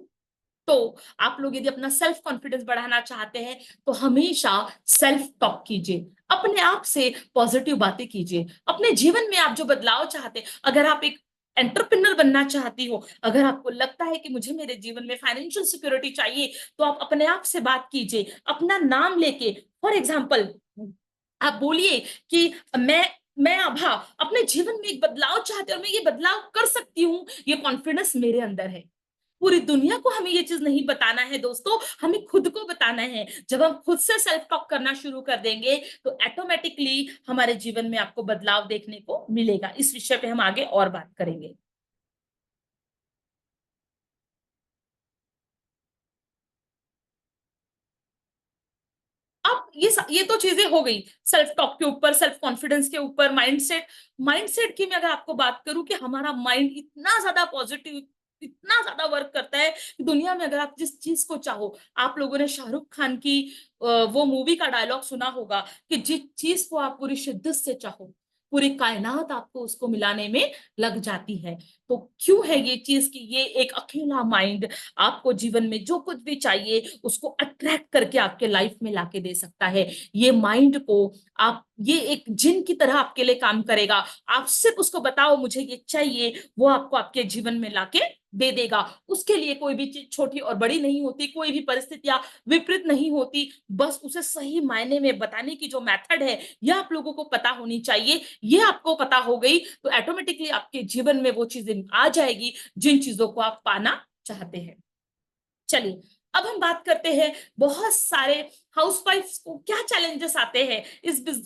तो आप लोग यदि अपना सेल्फ कॉन्फिडेंस बढ़ाना चाहते हैं तो हमेशा सेल्फ टॉक कीजिए, अपने आप से पॉजिटिव बातें कीजिए। अपने जीवन में आप जो बदलाव चाहते हैं, अगर आप एक एंटरप्रेन्योर बनना चाहती हो, अगर आपको लगता है कि मुझे मेरे जीवन में फाइनेंशियल सिक्योरिटी चाहिए, तो आप अपने आप से बात कीजिए, अपना नाम लेके। फॉर एग्जाम्पल, आप बोलिए कि मैं आभा अपने जीवन में एक बदलाव चाहती हूँ और मैं ये बदलाव कर सकती हूँ, ये कॉन्फिडेंस मेरे अंदर है। पूरी दुनिया को हमें ये चीज नहीं बताना है दोस्तों, हमें खुद को बताना है। जब हम खुद से सेल्फ टॉक करना शुरू कर देंगे तो ऑटोमेटिकली हमारे जीवन में आपको बदलाव देखने को मिलेगा। इस विषय पे हम आगे और बात करेंगे। अब ये तो चीजें हो गई सेल्फ टॉक के ऊपर, सेल्फ कॉन्फिडेंस के ऊपर, माइंडसेट। माइंडसेट की मैं अगर आपको बात करूं कि हमारा माइंड इतना ज्यादा पॉजिटिव, इतना ज्यादा वर्क करता है कि दुनिया में अगर आप जिस चीज को चाहो, आप लोगों ने शाहरुख खान की वो मूवी का डायलॉग सुना होगा कि जिस चीज को आप पूरी शिद्दत से चाहो, पूरी कायनात आपको उसको मिलाने में लग जाती है। तो क्यों है ये चीज कि ये एक अकेला माइंड आपको जीवन में जो कुछ भी चाहिए उसको अट्रैक्ट करके आपके लाइफ में लाके दे सकता है। ये माइंड को आप, ये एक जिन की तरह आपके लिए काम करेगा। आप सिर्फ उसको बताओ मुझे ये चाहिए, वो आपको आपके जीवन में लाके दे देगा। उसके लिए कोई भी चीज छोटी और बड़ी नहीं होती, कोई भी परिस्थितियां विपरीत नहीं होती। बस उसे सही मायने में बताने की जो मेथड है, यह आप लोगों को पता होनी चाहिए। ये आपको पता हो गई तो ऑटोमेटिकली आपके जीवन में वो चीजें आ जाएगी जिन चीजों को आप पाना चाहते हैं। चलिए, अब हम बात करते हैं बहुत सारे हाउसवाइफ्स को क्या चैलेंजेस आते हैं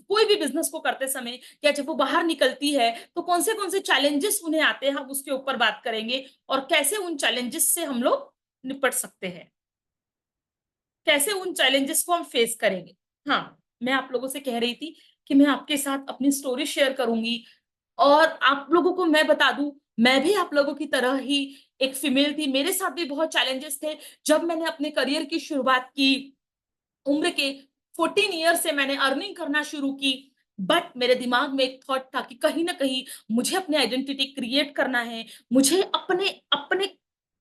कोई भी बिजनेस को करते समय, या जब वो बाहर निकलती है तो कौन से चैलेंजेस उन्हें आते हैं, हम उसके ऊपर बात करेंगे। और कैसे उन चैलेंजेस से हम लोग निपट सकते हैं, कैसे उन चैलेंजेस को हम फेस करेंगे। हाँ, मैं आप लोगों से कह रही थी कि मैं आपके साथ अपनी स्टोरी शेयर करूंगी। और आप लोगों को मैं बता दूं, मैं भी आप लोगों की तरह ही एक फीमेल थी, मेरे साथ भी बहुत चैलेंजेस थे। जब मैंने अपने करियर की शुरुआत की, उम्र के 14 ईयर से मैंने अर्निंग करना शुरू की। बट मेरे दिमाग में एक थॉट था कि कहीं ना कहीं मुझे अपनी आइडेंटिटी क्रिएट करना है, मुझे अपने अपने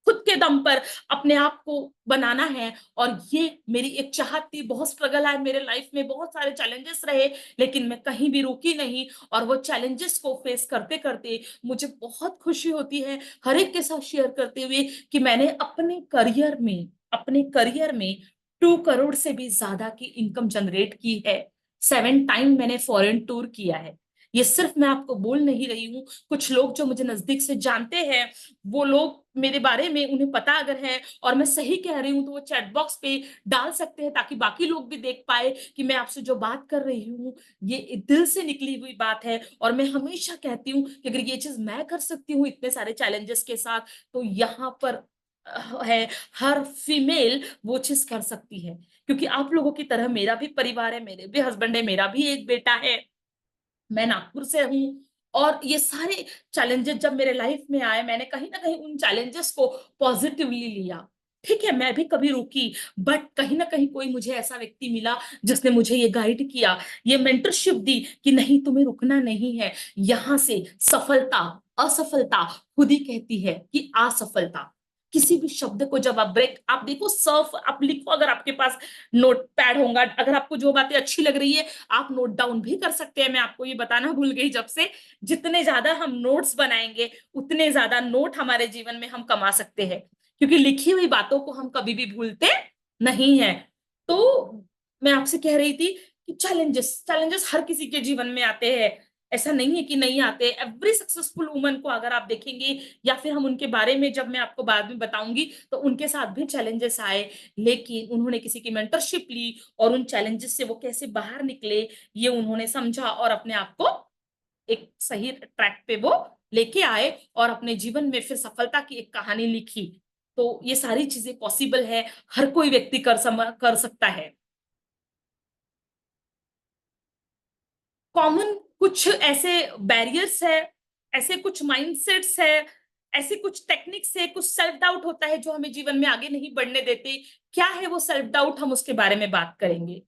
खुद के दम पर अपने आप को बनाना है। और ये मेरी एक चाहत थी, बहुत स्ट्रगल आए मेरे लाइफ में, बहुत सारे चैलेंजेस रहे, लेकिन मैं कहीं भी रुकी नहीं। और वो चैलेंजेस को फेस करते-करते मुझे बहुत खुशी होती है हर एक के साथ शेयर करते हुए कि मैंने अपने करियर में 2 करोड़ से भी ज़्यादा की इनकम जनरेट की है। 7 टाइम मैंने फॉरेन टूर किया है। ये सिर्फ मैं आपको बोल नहीं रही हूँ, कुछ लोग जो मुझे नज़दीक से जानते हैं, वो लोग मेरे बारे में उन्हें पता अगर है और मैं सही कह रही हूँ, तो वो चैट बॉक्स पे डाल सकते हैं ताकि बाकी लोग भी देख पाएँ कि मैं आपसे जो बात कर रही हूँ, ये दिल से निकली हुई बात है। और मैं हमेशा कहती हूँ कि अगर ये चीज़ मैं कर सकती हूँ इतने सारे चैलेंजेस के साथ, तो यहाँ पर है हर फीमेल वो चीज़ कर सकती है। क्योंकि आप लोगों की तरह मेरा भी परिवार है, मेरे भी हस्बैंड है, मेरा भी एक बेटा है, मैं नागपुर से हूँ। और ये सारे चैलेंजेस जब मेरे लाइफ में आए, मैंने कहीं न कहीं उन चैलेंजेस को पॉज़िटिवली लिया। ठीक है, मैं भी कभी रुकी, बट कहीं न कहीं कोई मुझे ऐसा व्यक्ति मिला जिसने मुझे ये गाइड किया, ये मेंटरशिप दी कि नहीं, तुम्हें रुकना नहीं है। यहाँ से सफलता, असफलता खुद ही कहती है कि असफलता। किसी भी शब्द को जब आप देखो, सर्फ आप लिखो, अगर आपके पास नोटपैड होगा, अगर आपको जो बातें अच्छी लग रही है आप नोट डाउन भी कर सकते हैं। मैं आपको ये बताना भूल गई, जब से जितने ज्यादा हम नोट्स बनाएंगे, उतने ज्यादा नोट हमारे जीवन में हम कमा सकते हैं, क्योंकि लिखी हुई बातों को हम कभी भी भूलते नहीं हैं। तो मैं आपसे कह रही थी कि चैलेंजेस चैलेंजेस हर किसी के जीवन में आते हैं, ऐसा नहीं है कि नहीं आते। एवरी सक्सेसफुल वुमन को अगर आप देखेंगे, या फिर हम उनके बारे में जब मैं आपको बाद में बताऊंगी, तो उनके साथ भी चैलेंजेस आए, लेकिन उन्होंने किसी की मेंटरशिप ली और उन चैलेंजेस से वो कैसे बाहर निकले, ये उन्होंने समझा और अपने आप को एक सही ट्रैक पे वो लेके आए और अपने जीवन में फिर सफलता की एक कहानी लिखी। तो ये सारी चीजें पॉसिबल है, हर कोई व्यक्ति कर सकता है। कॉमन कुछ ऐसे बैरियर्स है, ऐसे कुछ माइंडसेट्स है, ऐसे कुछ टेक्निक्स है, कुछ सेल्फ डाउट होता है जो हमें जीवन में आगे नहीं बढ़ने देते। क्या है वो सेल्फ डाउट, हम उसके बारे में बात करेंगे।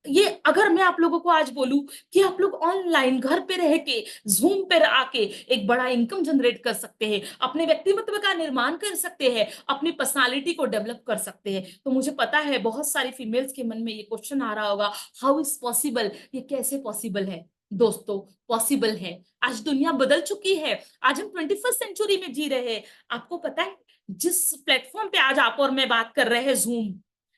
ये अगर मैं आप लोगों को आज बोलूं कि आप लोग ऑनलाइन घर पे रह के, ज़ूम पे आके एक बड़ा इनकम जनरेट कर सकते हैं, अपने व्यक्तित्व का निर्माण कर सकते हैं, अपनी पर्सनालिटी को डेवलप कर सकते हैं, तो मुझे पता है बहुत सारी फीमेल्स के मन में ये क्वेश्चन आ रहा होगा, हाउ इज पॉसिबल, ये कैसे पॉसिबल है। दोस्तों, पॉसिबल है। आज दुनिया बदल चुकी है, आज हम 21st सेंचुरी में जी रहे हैं। आपको पता है, जिस प्लेटफॉर्म पे आज आप और मैं बात कर रहे हैं, जूम,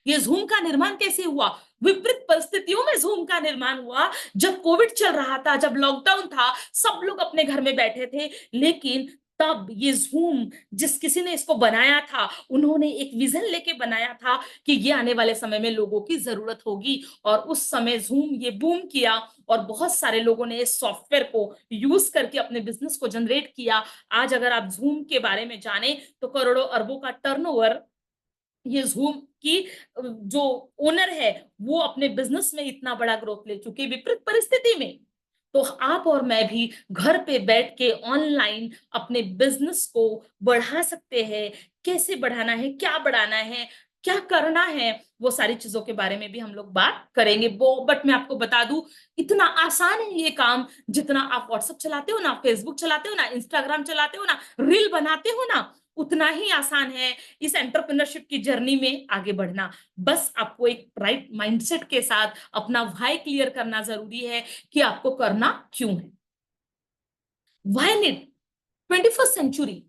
ये जूम का निर्माण कैसे हुआ? विपरीत परिस्थितियों में जूम का निर्माण हुआ। जब कोविड चल रहा था, जब लॉकडाउन था, सब लोग अपने घर में बैठे थे, लेकिन तब ये जूम, जिस किसी ने इसको बनाया था, उन्होंने एक विजन लेके बनाया था कि ये आने वाले समय में लोगों की जरूरत होगी। और उस समय जूम ये बूम किया और बहुत सारे लोगों ने इस सॉफ्टवेयर को यूज करके अपने बिजनेस को जनरेट किया। आज अगर आप जूम के बारे में जाने, तो करोड़ों अरबों का टर्नओवर ये जूम की जो ओनर है, वो अपने बिजनेस में इतना बड़ा ग्रोथ ले चुके विपरीत परिस्थिति में। तो आप और मैं भी घर पे बैठ के ऑनलाइन अपने बिजनेस को बढ़ा सकते हैं। कैसे बढ़ाना है, क्या बढ़ाना है, क्या करना है, वो सारी चीजों के बारे में भी हम लोग बात करेंगे। वो बट मैं आपको बता दूं, इतना आसान है ये काम, जितना आप व्हाट्सएप चलाते हो ना, फेसबुक चलाते हो ना, इंस्टाग्राम चलाते हो ना, रील बनाते हो ना, उतना ही आसान है इस एंटरप्रेन्योरशिप की जर्नी में आगे बढ़ना। बस आपको एक राइट माइंडसेट के साथ अपना व्हाई क्लियर करना जरूरी है कि आपको करना क्यों है। व्हाई नीड 21st सेंचुरी,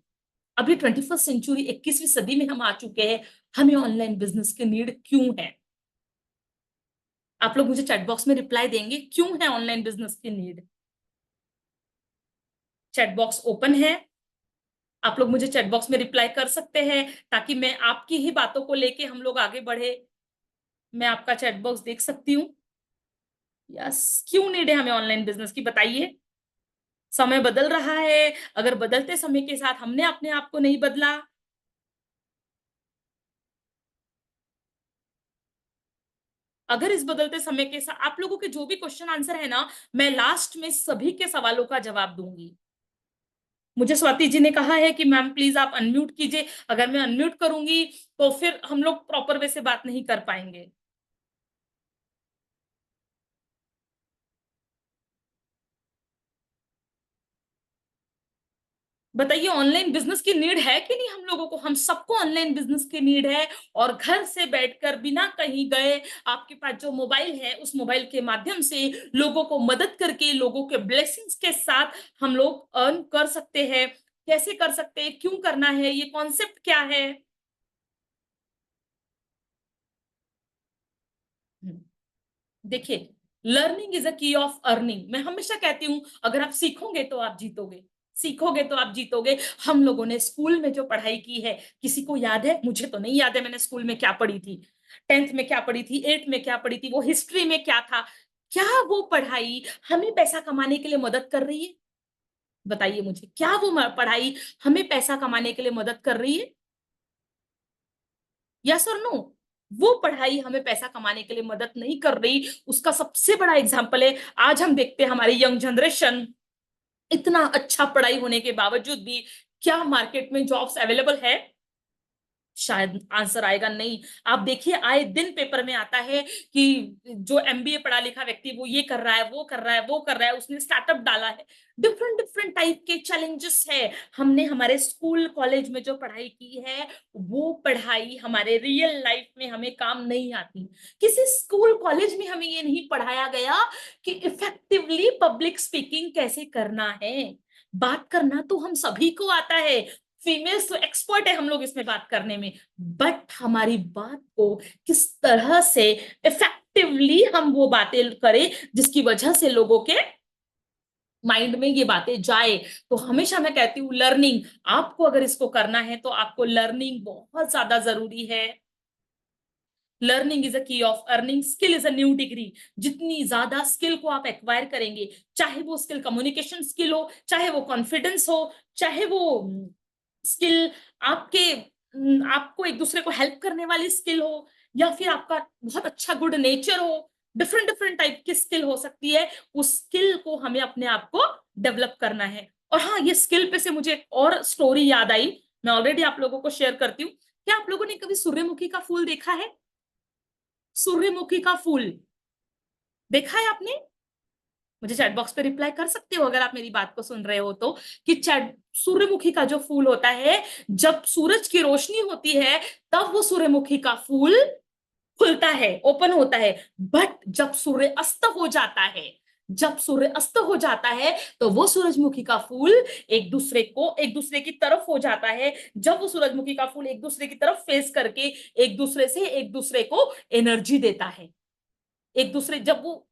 अभी 21st सेंचुरी 21वीं सदी में हम आ चुके हैं, हमें ऑनलाइन बिजनेस की नीड क्यों है? आप लोग मुझे चैट बॉक्स में रिप्लाई देंगे, क्यों है ऑनलाइन बिजनेस की नीड? चैट बॉक्स ओपन है, आप लोग मुझे चैट बॉक्स में रिप्लाई कर सकते हैं, ताकि मैं आपकी ही बातों को लेके हम लोग आगे बढ़े। मैं आपका चैट बॉक्स देख सकती हूँ। यस, क्यों नीड है हमें ऑनलाइन बिजनेस की, बताइए। समय बदल रहा है, अगर बदलते समय के साथ हमने अपने आप को नहीं बदला, अगर इस बदलते समय के साथ आप लोगों के जो भी क्वेश्चन आंसर है ना, मैं लास्ट में सभी के सवालों का जवाब दूंगी। मुझे स्वाति जी ने कहा है कि मैम प्लीज आप अनम्यूट कीजिए, अगर मैं अनम्यूट करूंगी तो फिर हम लोग प्रॉपर वे से बात नहीं कर पाएंगे। बताइए ऑनलाइन बिजनेस की नीड है कि नहीं हम लोगों को? हम सबको ऑनलाइन बिजनेस की नीड है। और घर से बैठकर बिना कहीं गए आपके पास जो मोबाइल है उस मोबाइल के माध्यम से लोगों को मदद करके लोगों के ब्लेसिंग्स के साथ हम लोग अर्न कर सकते हैं। कैसे कर सकते हैं, क्यों करना है, ये कॉन्सेप्ट क्या है? हम्म, देखिए, लर्निंग इज अ की ऑफ अर्निंग। मैं हमेशा कहती हूँ अगर आप सीखोगे तो आप जीतोगे, सीखोगे तो आप जीतोगे। हम लोगों ने स्कूल में जो पढ़ाई की है, किसी को याद है? मुझे तो नहीं याद है मैंने स्कूल में क्या पढ़ी थी। 10th में क्या पढ़ी थी, 8th में क्या पढ़ी थी, वो हिस्ट्री में क्या था? क्या वो पढ़ाई हमें पैसा कमाने के लिए मदद कर रही है? बताइए मुझे, क्या वो पढ़ाई हमें पैसा कमाने के लिए मदद कर रही है? यस और नो? वो पढ़ाई हमें पैसा कमाने के लिए मदद नहीं कर रही। उसका सबसे बड़ा एग्जाम्पल है, आज हम देखते हैं हमारी यंग जनरेशन, इतना अच्छा पढ़ाई होने के बावजूद भी क्या मार्केट में जॉब्स अवेलेबल है? शायद आंसर आएगा नहीं। आप देखिए आए दिन पेपर में आता है कि जो एमबीए पढ़ा लिखा व्यक्ति वो ये कर रहा है, वो कर रहा है, वो कर रहा है, उसने स्टार्टअप डाला है। डिफरेंट डिफरेंट टाइप के चैलेंजेस है। हमने हमारे स्कूल कॉलेज में जो पढ़ाई की है वो पढ़ाई हमारे रियल लाइफ में हमें काम नहीं आती। किसी स्कूल कॉलेज में हमें ये नहीं पढ़ाया गया कि इफेक्टिवली पब्लिक स्पीकिंग कैसे करना है। बात करना तो हम सभी को आता है, फीमेल्स तो एक्सपर्ट है हम लोग इसमें बात करने में। बट हमारी बात को किस तरह से इफेक्टिवली हम वो बातें करें जिसकी वजह से लोगों के माइंड में ये बातें जाए। तो हमेशा मैं कहती हूँ लर्निंग, आपको अगर इसको करना है तो आपको लर्निंग बहुत ज्यादा जरूरी है। लर्निंग इज अ की of earning, skill is a new degree. जितनी ज्यादा स्किल को आप एक्वायर करेंगे, चाहे वो स्किल कम्युनिकेशन स्किल हो, चाहे वो कॉन्फिडेंस हो, चाहे वो स्किल आपके आपको एक दूसरे को हेल्प करने वाली स्किल हो, या फिर आपका बहुत अच्छा गुड नेचर हो, डिफरेंट डिफरेंट टाइप की स्किल हो सकती है। उस स्किल को हमें अपने आप को डेवलप करना है। और हाँ, ये स्किल पे से मुझे एक और स्टोरी याद आई, मैं ऑलरेडी आप लोगों को शेयर करती हूँ। क्या आप लोगों ने कभी सूर्यमुखी का फूल देखा है? सूर्यमुखी का फूल देखा है आपने? मुझे चैट बॉक्स पे रिप्लाई कर सकते हो अगर आप मेरी बात को सुन रहे हो तो, कि चैट सूर्यमुखी का जो फूल होता है, जब सूरज की रोशनी होती है तब वो सूर्यमुखी का फूल खुलता है, ओपन होता है। बट जब सूर्य अस्त हो जाता है, जब सूर्य अस्त हो जाता है तो वो सूरजमुखी का फूल एक दूसरे की तरफ हो जाता है। जब वो सूरजमुखी का फूल एक दूसरे की तरफ फेस करके एक दूसरे को एनर्जी देता है। एक दूसरे जब वो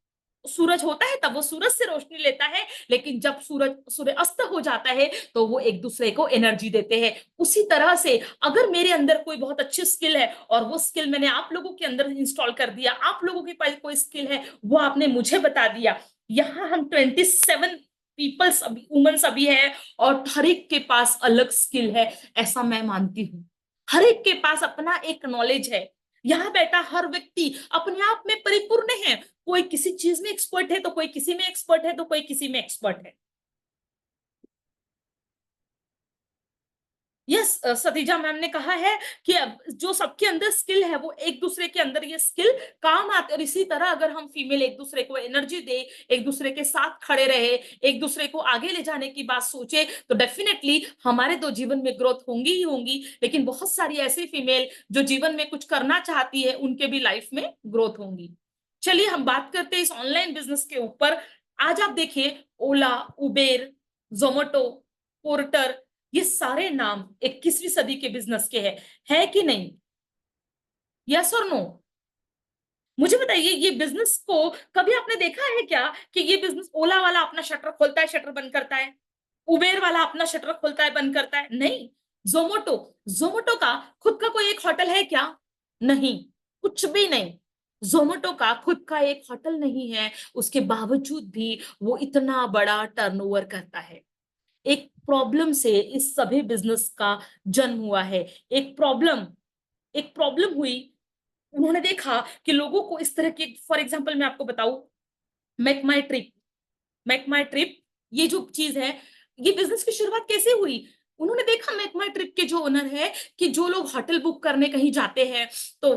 सूरज होता है तब वो सूरज से रोशनी लेता है, लेकिन जब सूर्य अस्त हो जाता है तो वो एक दूसरे को एनर्जी देते हैं। उसी तरह से अगर मेरे अंदर कोई बहुत अच्छी स्किल है और वो स्किल मैंने आप लोगों के अंदर इंस्टॉल कर दिया, आप लोगों के पास कोई स्किल है वो आपने मुझे बता दिया, यहाँ हम 27 पीपल्स अभी वुमेन्स अभी है, और हर एक के पास अलग स्किल है, ऐसा मैं मानती हूँ। हर एक के पास अपना एक नॉलेज है। यहाँ बैठा हर व्यक्ति अपने आप में परिपूर्ण है। कोई किसी चीज में एक्सपर्ट है तो कोई किसी में एक्सपर्ट है तो कोई किसी में एक्सपर्ट है। यस, सतीजा मैम ने कहा है कि अब जो सबके अंदर स्किल है वो एक दूसरे के अंदर ये स्किल काम आते। और इसी तरह अगर हम फीमेल एक दूसरे को एनर्जी दे, एक दूसरे के साथ खड़े रहे, एक दूसरे को आगे ले जाने की बात सोचे, तो डेफिनेटली हमारे तो जीवन में ग्रोथ होंगी ही होंगी। लेकिन बहुत सारी ऐसी फीमेल जो जीवन में कुछ करना चाहती है उनके भी लाइफ में ग्रोथ होंगी। चलिए हम बात करते हैं इस ऑनलाइन बिजनेस के ऊपर। आज आप देखिए, ओला, उबेर, जोमेटो, पोर्टर, ये सारे नाम 21वीं सदी के बिजनेस के हैं, है कि नहीं? यस और नो? मुझे बताइए, ये बिजनेस को कभी आपने देखा है क्या कि ये बिजनेस ओला वाला अपना शटर खोलता है, शटर बंद करता है, उबेर वाला अपना शटर खोलता है, बंद करता है? नहीं। जोमेटो, जोमेटो का खुद का कोई एक होटल है क्या? नहीं, कुछ भी नहीं। जोमेटो का खुद का एक होटल नहीं है, उसके बावजूद भी वो इतना बड़ा टर्नओवर करता है। एक प्रॉब्लम से इस सभी बिजनेस का जन्म हुआ है। एक प्रॉब्लम एक प्रॉब्लम हुई, उन्होंने देखा कि लोगों को इस तरह की, फॉर एग्जांपल मैं आपको बताऊं, मेक माई ट्रिप, मेक माई ट्रिप, ये जो चीज है, ये बिजनेस की शुरुआत कैसे हुई? उन्होंने देखा मेक माई ट्रिप के जो ओनर है कि जो लोग होटल बुक करने कहीं जाते हैं तो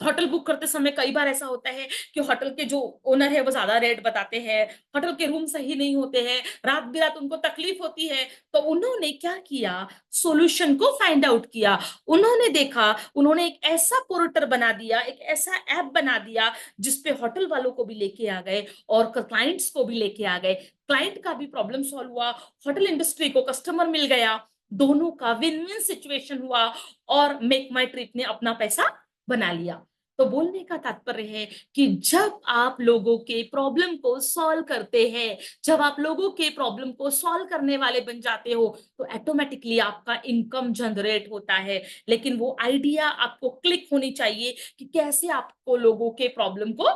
होटल बुक करते समय कई बार ऐसा होता है कि होटल के जो ओनर है वो ज्यादा रेट बताते हैं, होटल के रूम सही नहीं होते हैं, रात बिरात उनको तकलीफ होती है। तो उन्होंने क्या किया, सॉल्यूशन को फाइंड आउट किया। उन्होंने देखा, उन्होंने एक ऐसा पोर्टल बना दिया, एक ऐसा ऐप बना दिया जिसपे होटल वालों को भी लेके आ गए और क्लाइंट्स को भी लेके आ गए। क्लाइंट का भी प्रॉब्लम सॉल्व हुआ, होटल इंडस्ट्री को कस्टमर मिल गया, दोनों का विन विन सिचुएशन हुआ और मेक माई ट्रिप ने अपना पैसा बना लिया। तो बोलने का तात्पर्य है कि जब आप लोगों के प्रॉब्लम को सॉल्व करते हैं, जब आप लोगों के प्रॉब्लम को सॉल्व करने वाले बन जाते हो, तो ऑटोमेटिकली आपका इनकम जनरेट होता है। लेकिन वो आइडिया आपको क्लिक होनी चाहिए कि कैसे आपको लोगों के प्रॉब्लम को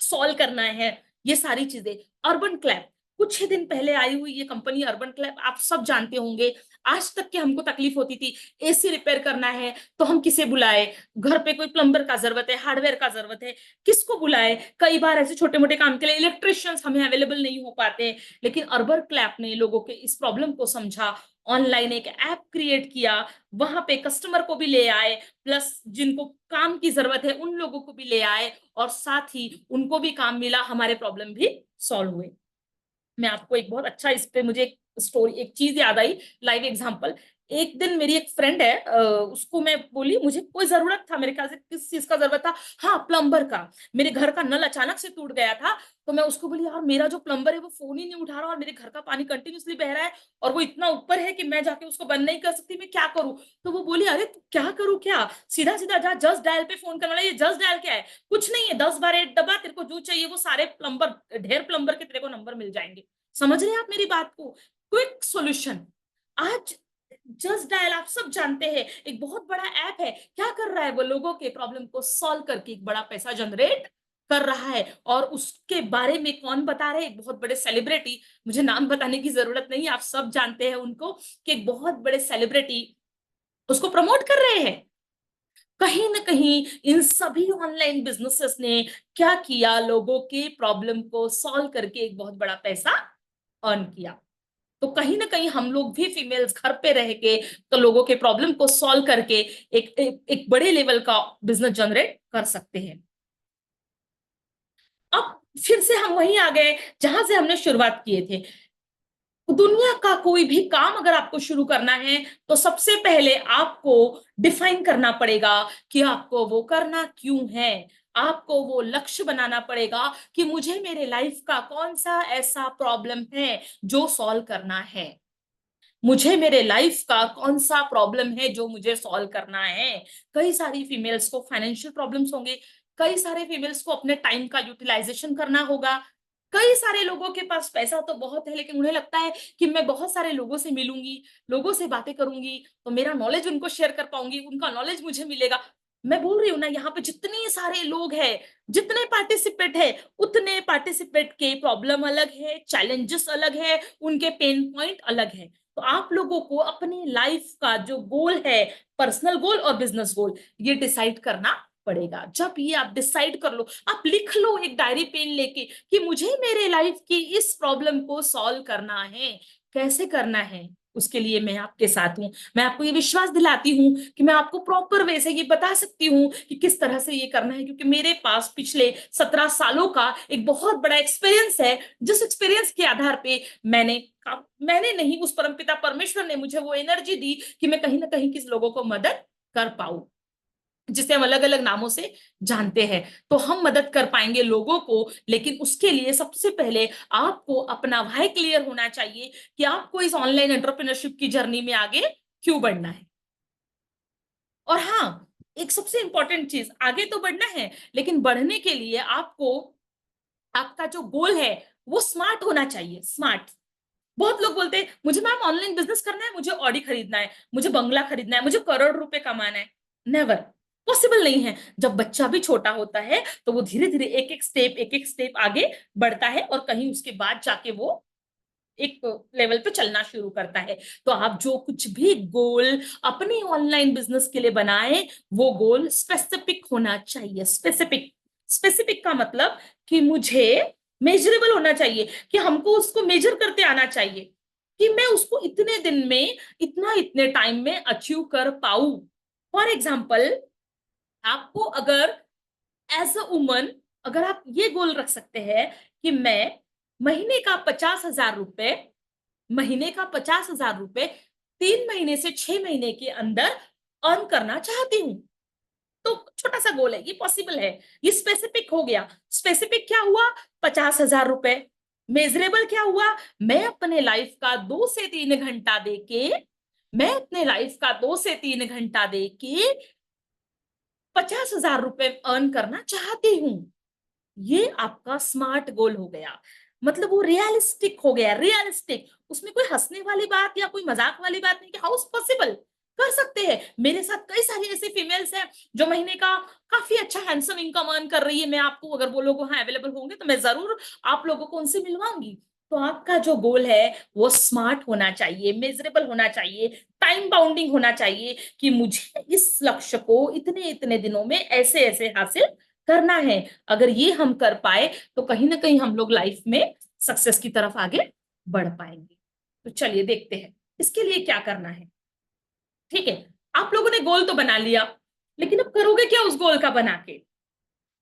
सॉल्व करना है। ये सारी चीजें। अर्बन क्लैप, कुछ ही दिन पहले आई हुई ये कंपनी अर्बन क्लैप, आप सब जानते होंगे। आज तक के हमको तकलीफ होती थी, एसी रिपेयर करना है तो हम किसे बुलाए, घर पे कोई प्लम्बर का जरूरत है, हार्डवेयर का जरूरत है, किसको बुलाए। कई बार ऐसे छोटे मोटे काम के लिए इलेक्ट्रिशियंस हमें अवेलेबल नहीं हो पाते। लेकिन अर्बन क्लैप ने लोगों के इस प्रॉब्लम को समझा, ऑनलाइन एक ऐप क्रिएट किया, वहां पे कस्टमर को भी ले आए, प्लस जिनको काम की जरूरत है उन लोगों को भी ले आए, और साथ ही उनको भी काम मिला, हमारे प्रॉब्लम भी सॉल्व हुए। मैं आपको एक बहुत अच्छा, इस पे मुझे एक स्टोरी, एक चीज याद आई, लाइव एग्जांपल। एक दिन मेरी एक फ्रेंड है, उसको मैं बोली मुझे कोई जरूरत था, मेरे ख्याल से किस चीज का जरूरत था, हाँ प्लम्बर का। मेरे घर का नल अचानक से टूट गया था। तो मैं उसको बोली यार मेरा जो प्लम्बर है वो फोन ही नहीं उठा रहा और मेरे घर का पानी कंटिन्यूसली बह रहा है और वो इतना ऊपर है कि मैं जाके उसको बंद नहीं कर सकती, मैं क्या करूं। तो वो बोली अरे क्या करूं क्या, सीधा सीधा जा जस्ट डायल पे फोन करना। ये जस्ट डायल क्या है, कुछ नहीं है, 10 बार 8 दबा, तेरे को जो चाहिए वो सारे प्लम्बर, ढेर प्लम्बर के तेरे को नंबर मिल जाएंगे। समझ रहे हैं आप मेरी बात को, क्विक सॉल्यूशन। आज जस्ट डायल आप सब जानते हैं, एक बहुत बड़ा ऐप है, क्या कर रहा है वो, लोगों के प्रॉब्लम को सॉल्व करके एक बड़ा पैसा जनरेट कर रहा है। और उसके बारे में कौन बता रहे, एक बहुत बड़े सेलिब्रिटी, मुझे नाम बताने की जरूरत नहीं, आप सब जानते हैं उनको, कि एक बहुत बड़े सेलिब्रिटी उसको प्रमोट कर रहे हैं। कहीं ना कहीं इन सभी ऑनलाइन बिजनेसेस ने क्या किया, लोगों के प्रॉब्लम को सॉल्व करके एक बहुत बड़ा पैसा अर्न किया। तो कहीं ना कहीं हम लोग भी फीमेल्स घर पे रह के तो लोगों के प्रॉब्लम को सॉल्व करके एक बड़े लेवल का बिजनेस जनरेट कर सकते हैं। अब फिर से हम वहीं आ गए जहां से हमने शुरुआत किए थे। दुनिया का कोई भी काम अगर आपको शुरू करना है तो सबसे पहले आपको डिफाइन करना पड़ेगा कि आपको वो करना क्यों है। आपको वो लक्ष्य बनाना पड़ेगा कि मुझे मेरे लाइफ का कौन सा ऐसा प्रॉब्लम है जो सॉल्व करना है। मुझे मेरे लाइफ का कौन सा प्रॉब्लम है जो मुझे सॉल्व करना है। कई सारी फीमेल्स को फाइनेंशियल प्रॉब्लम्स होंगे, कई सारे फीमेल्स को अपने टाइम का यूटिलाइजेशन करना होगा, कई सारे लोगों के पास पैसा तो बहुत है लेकिन उन्हें लगता है कि मैं बहुत सारे लोगों से मिलूंगी, लोगों से बातें करूंगी तो मेरा नॉलेज उनको शेयर कर पाऊंगी, उनका नॉलेज मुझे मिलेगा। मैं बोल रही हूँ ना, यहाँ पे जितने सारे लोग हैं, जितने पार्टिसिपेट है, उतने पार्टिसिपेट के प्रॉब्लम अलग है, चैलेंजेस अलग है, उनके पेन पॉइंट अलग है। तो आप लोगों को अपनी लाइफ का जो गोल है, पर्सनल गोल और बिजनेस गोल, ये डिसाइड करना पड़ेगा। जब ये आप डिसाइड कर लो, आप लिख लो एक डायरी पेन लेके कि मुझे मेरे लाइफ की इस प्रॉब्लम को सॉल्व करना है, कैसे करना है, उसके लिए मैं आपके साथ हूं। मैं आपको ये विश्वास दिलाती हूँ कि मैं आपको प्रॉपर वे से ये बता सकती हूँ कि किस तरह से ये करना है, क्योंकि मेरे पास पिछले 17 सालों का एक बहुत बड़ा एक्सपीरियंस है, जिस एक्सपीरियंस के आधार पे मैंने नहीं, उस परमपिता परमेश्वर ने मुझे वो एनर्जी दी कि मैं कहीं ना कहीं किस लोगों को मदद कर पाऊं, जिसे हम अलग अलग नामों से जानते हैं। तो हम मदद कर पाएंगे लोगों को, लेकिन उसके लिए सबसे पहले आपको अपना वाई क्लियर होना चाहिए कि आपको इस ऑनलाइन एंटरप्रेन्योरशिप की जर्नी में आगे क्यों बढ़ना है। और हाँ, एक सबसे इंपॉर्टेंट चीज, आगे तो बढ़ना है लेकिन बढ़ने के लिए आपको, आपका जो गोल है वो स्मार्ट होना चाहिए। स्मार्ट, बहुत लोग बोलते हैं मुझे मैम ऑनलाइन बिजनेस करना है, मुझे ऑडी खरीदना है, मुझे बंगला खरीदना है, मुझे करोड़ रुपए कमाना है। नेवर, पॉसिबल नहीं है। जब बच्चा भी छोटा होता है तो वो धीरे धीरे एक एक स्टेप आगे बढ़ता है और कहीं उसके बाद जाके वो एक लेवल पे चलना शुरू करता है। तो आप जो कुछ भी गोल अपनी ऑनलाइन बिजनेस के लिए बनाए, वो गोल स्पेसिफिक होना चाहिए। स्पेसिफिक, स्पेसिफिक का मतलब कि मुझे मेजरेबल होना चाहिए, कि हमको उसको मेजर करते आना चाहिए कि मैं उसको इतने दिन में, इतना, इतने टाइम में अचीव कर पाऊं। फॉर एग्जाम्पल, आपको अगर एज अ वुमन अगर आप ये गोल रख सकते हैं कि मैं महीने का 50,000 रुपए, महीने का 50,000 रुपए 3 महीने से 6 महीने के अंदर अर्न करना चाहती हूँ, तो छोटा सा गोल है, ये पॉसिबल है, ये स्पेसिफिक हो गया। स्पेसिफिक क्या हुआ? 50,000 रुपए। मेजरेबल क्या हुआ? मैं अपने लाइफ का 2 से 3 घंटा देके, मैं अपने लाइफ का 2 से 3 घंटा देके 50,000 रुपए अर्न करना चाहती हूँ। ये आपका स्मार्ट गोल हो गया, मतलब वो रियलिस्टिक हो गया, रियलिस्टिक। उसमें कोई हंसने वाली बात या कोई मजाक वाली बात नहीं कि हाउ पॉसिबल, कर सकते हैं। मेरे साथ कई सारी ऐसी फीमेल्स हैं जो महीने का काफी अच्छा हैंडसम इनकम अर्न कर रही है। मैं आपको अगर वो लोग वहां अवेलेबल होंगे तो मैं जरूर आप लोगों को उनसे मिलवाऊंगी। तो आपका जो गोल है वो स्मार्ट होना चाहिए, मेजरेबल होना चाहिए, टाइम बाउंडिंग होना चाहिए कि मुझे इस लक्ष्य को इतने इतने दिनों में ऐसे ऐसे हासिल करना है। अगर ये हम कर पाए तो कहीं ना कहीं हम लोग लाइफ में सक्सेस की तरफ आगे बढ़ पाएंगे। तो चलिए देखते हैं इसके लिए क्या करना है। ठीक है, आप लोगों ने गोल तो बना लिया, लेकिन अब करोगे क्या उस गोल का बना के?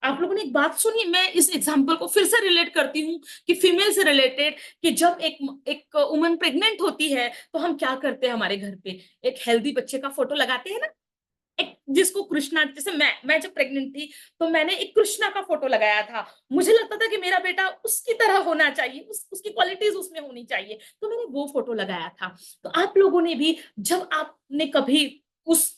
आप लोगों ने एक बात सुनी, मैं इस एग्जांपल को फिर से रिलेट करती हूँ कि फीमेल से रिलेटेड, कि जब एक एक वुमन प्रेग्नेंट होती है तो हम क्या करते हैं हमारे घर पे? एक हेल्दी बच्चे का फोटो लगाते हैं ना, एक जिसको कृष्णा, जैसे मैं जब प्रेग्नेंट थी तो मैंने एक कृष्णा का फोटो लगाया था। मुझे लगता था कि मेरा बेटा उसकी तरह होना चाहिए, उसकी क्वालिटीज उसमें होनी चाहिए, तो मैंने वो फोटो लगाया था। तो आप लोगों ने भी जब आपने कभी उस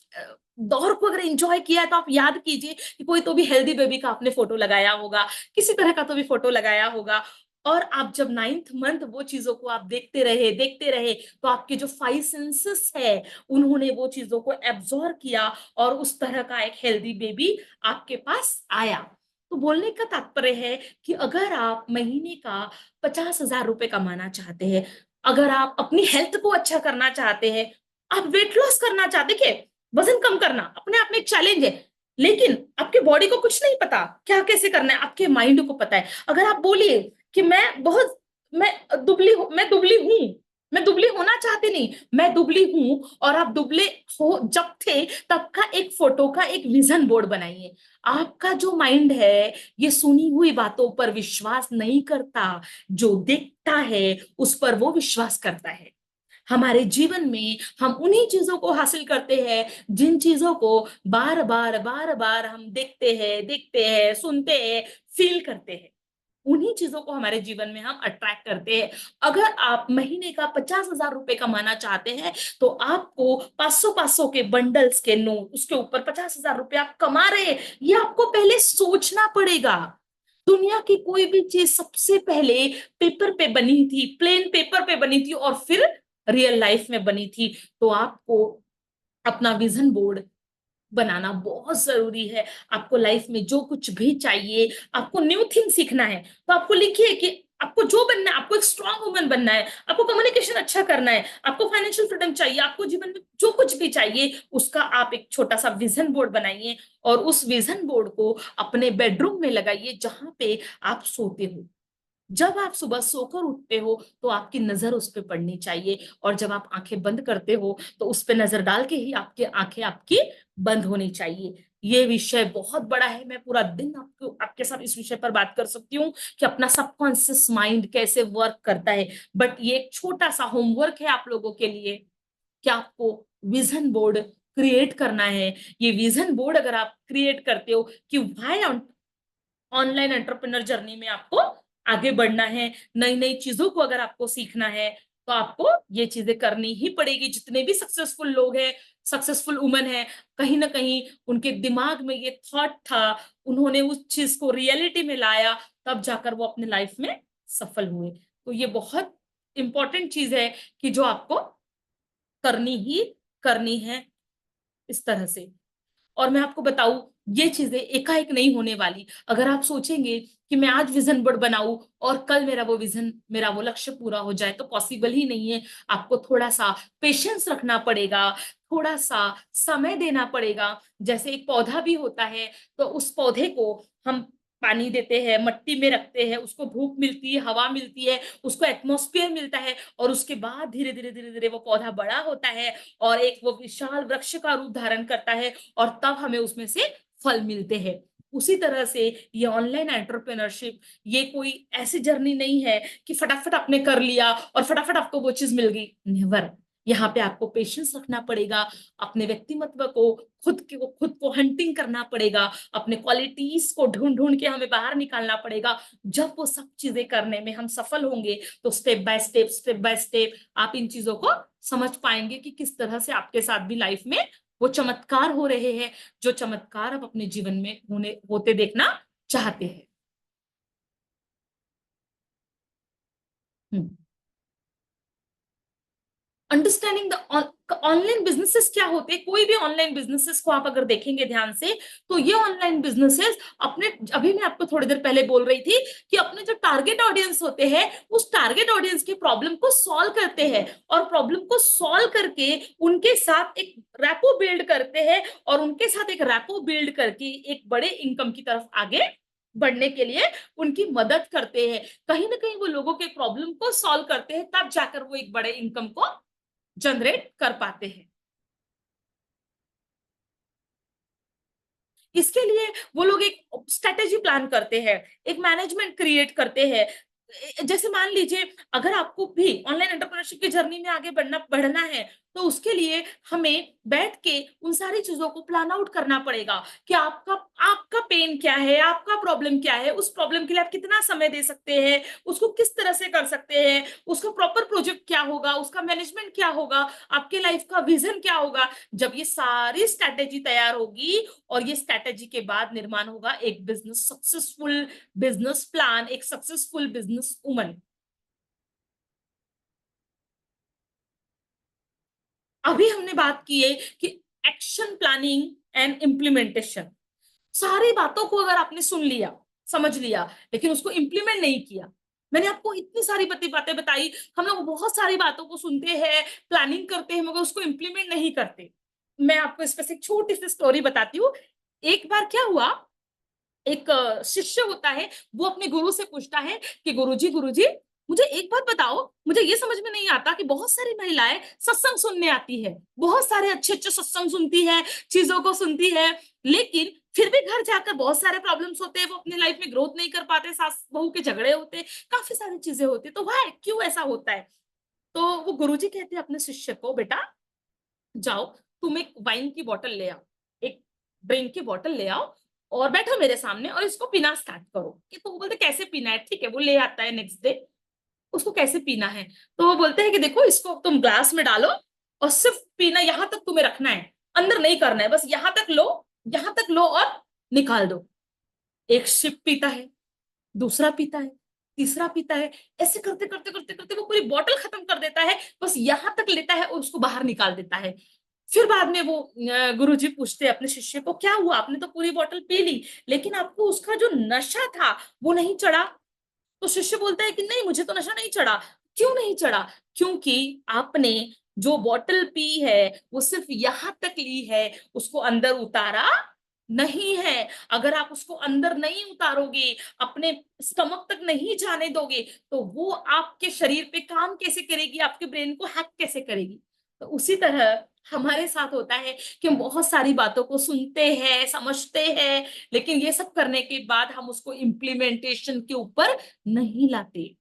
दौर को अगर एंजॉय किया है तो आप याद कीजिए कि कोई तो भी हेल्दी बेबी का आपने फोटो लगाया होगा, किसी तरह का तो भी फोटो लगाया होगा। और आप जब 9th मंथ वो चीजों को आप देखते रहे तो आपके जो 5 सेंसेस है उन्होंने वो चीजों को एब्जॉर्ब किया और उस तरह का एक हेल्दी बेबी आपके पास आया। तो बोलने का तात्पर्य है कि अगर आप महीने का 50,000 रुपए कमाना चाहते हैं, अगर आप अपनी हेल्थ को अच्छा करना चाहते हैं, आप वेट लॉस करना चाहते, देखिए वजन कम करना अपने आप में एक चैलेंज है, लेकिन आपके बॉडी को कुछ नहीं पता क्या कैसे करना है, आपके माइंड को पता है। अगर आप बोलिए कि मैं दुबली होना चाहती नहीं, मैं दुबली हूं, और आप दुबले हो जब थे तब का एक फोटो का एक विजन बोर्ड बनाइए। आपका जो माइंड है ये सुनी हुई बातों पर विश्वास नहीं करता, जो देखता है उस पर वो विश्वास करता है। हमारे जीवन में हम उन्हीं चीजों को हासिल करते हैं जिन चीजों को बार बार हम देखते हैं, सुनते हैं, फील करते हैं। उन्हीं चीजों को हमारे जीवन में हम अट्रैक्ट करते हैं। अगर आप महीने का 50,000 रुपए कमाना चाहते हैं तो आपको 500 के बंडल्स के नोट, उसके ऊपर 50,000 रुपए आप कमा रहे हैं, ये आपको पहले सोचना पड़ेगा। दुनिया की कोई भी चीज सबसे पहले पेपर पे बनी थी, प्लेन पेपर पे बनी थी, और फिर रियल लाइफ में बनी थी। तो आपको अपना विजन बोर्ड बनाना बहुत जरूरी है। आपको लाइफ में जो कुछ भी चाहिए, आपको न्यू थिंग सीखना है तो आपको लिखिए कि आपको जो बनना है, आपको एक स्ट्रांग वुमन बनना है, आपको कम्युनिकेशन अच्छा करना है, आपको फाइनेंशियल फ्रीडम चाहिए, आपको जीवन में जो कुछ भी चाहिए उसका आप एक छोटा सा विजन बोर्ड बनाइए, और उस विजन बोर्ड को अपने बेडरूम में लगाइए जहां पे आप सोते हो। जब आप सुबह सोकर उठते हो तो आपकी नजर उस पर पड़नी चाहिए, और जब आप आंखें बंद करते हो तो उस पर नजर डाल के ही आपकी आंखें आपकी बंद होनी चाहिए। ये विषय बहुत बड़ा है, मैं पूरा दिन आपको आपके साथ इस विषय पर बात कर सकती हूँ कि अपना सबकॉन्शियस माइंड कैसे वर्क करता है। बट ये एक छोटा सा होमवर्क है आप लोगों के लिए कि आपको विजन बोर्ड क्रिएट करना है। ये विजन बोर्ड अगर आप क्रिएट करते हो कि वाई ऑनलाइन एंटरप्रेन्योर जर्नी में आपको आगे बढ़ना है, नई नई चीजों को अगर आपको सीखना है तो आपको ये चीजें करनी ही पड़ेगी। जितने भी सक्सेसफुल लोग हैं, सक्सेसफुल वुमेन है, कहीं ना कहीं उनके दिमाग में ये थॉट था, उन्होंने उस चीज को रियलिटी में लाया, तब जाकर वो अपने लाइफ में सफल हुए। तो ये बहुत इंपॉर्टेंट चीज है कि जो आपको करनी ही करनी है इस तरह से। और मैं आपको बताऊं, ये चीजें एकाएक नहीं होने वाली। अगर आप सोचेंगे कि मैं आज विजन बोर्ड बनाऊं और कल मेरा वो विजन, मेरा वो लक्ष्य पूरा हो जाए, तो पॉसिबल ही नहीं है। आपको थोड़ा सा पेशेंस रखना पड़ेगा, थोड़ा सा समय देना पड़ेगा। जैसे एक पौधा भी होता है तो उस पौधे को हम पानी देते हैं, मट्टी में रखते हैं, उसको धूप मिलती है, हवा मिलती है, उसको एटमॉस्फेयर मिलता है, और उसके बाद धीरे धीरे धीरे धीरे वो पौधा बड़ा होता है और एक वो विशाल वृक्ष का रूप धारण करता है, और तब हमें उसमें से फल मिलते हैं। उसी तरह से ये ऑनलाइन एंटरप्रेन्योरशिप, ये कोई ऐसी जर्नी नहीं है कि फटाफट आपने कर लिया और फटाफट आपको वो चीज मिल गई। नेवर। यहाँ पे आपको पेशेंस रखना पड़ेगा, अपने व्यक्तिमत्व को, खुद को हंटिंग करना पड़ेगा, अपने क्वालिटीज को ढूंढ ढूंढ के हमें बाहर निकालना पड़ेगा। जब वो सब चीजें करने में हम सफल होंगे तो स्टेप बाय स्टेप आप इन चीजों को समझ पाएंगे कि किस तरह से आपके साथ भी लाइफ में वो चमत्कार हो रहे हैं, जो चमत्कार आप अपने जीवन में होते देखना चाहते हैं। अंडरस्टैंडिंग द ऑनलाइन बिजनेसेस क्या होते हैं। कोई भी ऑनलाइन बिजनेसेस को आप अगर देखेंगे ध्यान से, तो ये ऑनलाइन बिजनेसेस अपने, अभी मैं आपको थोड़ी देर पहले बोल रही थी कि अपने जो टारगेट ऑडियंस होते हैं, उस टारगेट ऑडियंस की प्रॉब्लम को सॉल्व करते हैं, और प्रॉब्लम को सॉल्व करके उनके साथ एक रैपो बिल्ड करते हैं, और उनके साथ एक रैपो बिल्ड करके एक बड़े इनकम की तरफ आगे बढ़ने के लिए उनकी मदद करते हैं। कहीं ना कहीं वो लोगों के प्रॉब्लम को सॉल्व करते हैं, तब जाकर वो एक बड़े इनकम को जनरेट कर पाते हैं। इसके लिए वो लोग एक स्ट्रेटेजी प्लान करते हैं, एक मैनेजमेंट क्रिएट करते हैं। जैसे मान लीजिए, अगर आपको भी ऑनलाइन एंटरप्रेन्योरशिप की जर्नी में आगे बढ़ना है, तो उसके लिए हमें बैठ के उन सारी चीजों को प्लान आउट करना पड़ेगा कि आपका आपका पेन क्या है, आपका प्रॉब्लम क्या है, उस प्रॉब्लम के लिए आप कितना समय दे सकते हैं, उसको किस तरह से कर सकते हैं, उसका प्रॉपर प्रोजेक्ट क्या होगा, उसका मैनेजमेंट क्या होगा, आपके लाइफ का विजन क्या होगा। जब ये सारी स्ट्रैटेजी तैयार होगी, और ये स्ट्रैटेजी के बाद निर्माण होगा एक बिजनेस प्लान, एक सक्सेसफुल बिजनेस वुमन। अभी हमने बात की है कि एक्शन प्लानिंग एंड इम्प्लीमेंटेशन। सारी बातों को अगर आपने सुन लिया, समझ लिया, लेकिन उसको इम्प्लीमेंट नहीं किया। मैंने आपको इतनी सारी बातें बताई। हम लोग बहुत सारी बातों को सुनते हैं, प्लानिंग करते हैं, मगर उसको इम्प्लीमेंट नहीं करते। मैं आपको इस पर से एक छोटी सी स्टोरी बताती हूँ। एक बार क्या हुआ, एक शिष्य होता है, वो अपने गुरु से पूछता है कि गुरुजी, मुझे एक बात बताओ, मुझे ये समझ में नहीं आता कि बहुत सारी महिलाएं सत्संग सुनने आती है, बहुत सारे अच्छे अच्छे सत्संग सुनती है, चीजों को सुनती है, लेकिन फिर भी घर जाकर बहुत सारे प्रॉब्लम्स होते हैं, वो अपनी लाइफ में ग्रोथ नहीं कर पाते, सास बहू के झगड़े होते हैं, काफी सारी चीजें होती है, तो वाह क्यों ऐसा होता है। तो वो गुरुजी कहते हैं अपने शिष्य को, बेटा जाओ, तुम एक वाइन की बोतल ले आओ, एक ड्रिंक की बोतल ले आओ, और बैठो मेरे सामने और इसको पीना स्टार्ट करो। कि तो वो बोलते कैसे पीना है, ठीक है, वो ले आता है नेक्स्ट डे, उसको कैसे पीना है। तो वो बोलते हैं कि देखो, इसको तुम ग्लास में डालो, और सिर्फ पीना, यहां तक तुम्हें रखना है, अंदर नहीं करना है, बस यहां तक लो, यहां तक लो और निकाल दो। एक शिप पीता है, दूसरा पीता है, तीसरा पीता है, ऐसे करते करते करते करते वो पूरी बोतल खत्म कर देता है, बस यहां तक लेता है और उसको बाहर निकाल देता है। फिर बाद में वो गुरुजी पूछते हैं अपने शिष्य को, क्या हुआ, आपने तो पूरी बोतल पी ली, लेकिन आपको उसका जो नशा था वो नहीं चढ़ा। तो शिष्य बोलता है कि नहीं, मुझे तो नशा नहीं चढ़ा। क्यों नहीं चढ़ा? क्योंकि आपने जो बोतल पी है वो सिर्फ यहां तक ली है, उसको अंदर उतारा नहीं है। अगर आप उसको अंदर नहीं उतारोगे, अपने स्टमक तक नहीं जाने दोगे, तो वो आपके शरीर पे काम कैसे करेगी, आपके ब्रेन को हैक कैसे करेगी। तो उसी तरह हमारे साथ होता है कि हम बहुत सारी बातों को सुनते हैं, समझते हैं, लेकिन ये सब करने के बाद हम उसको इम्प्लीमेंटेशन के ऊपर नहीं लाते,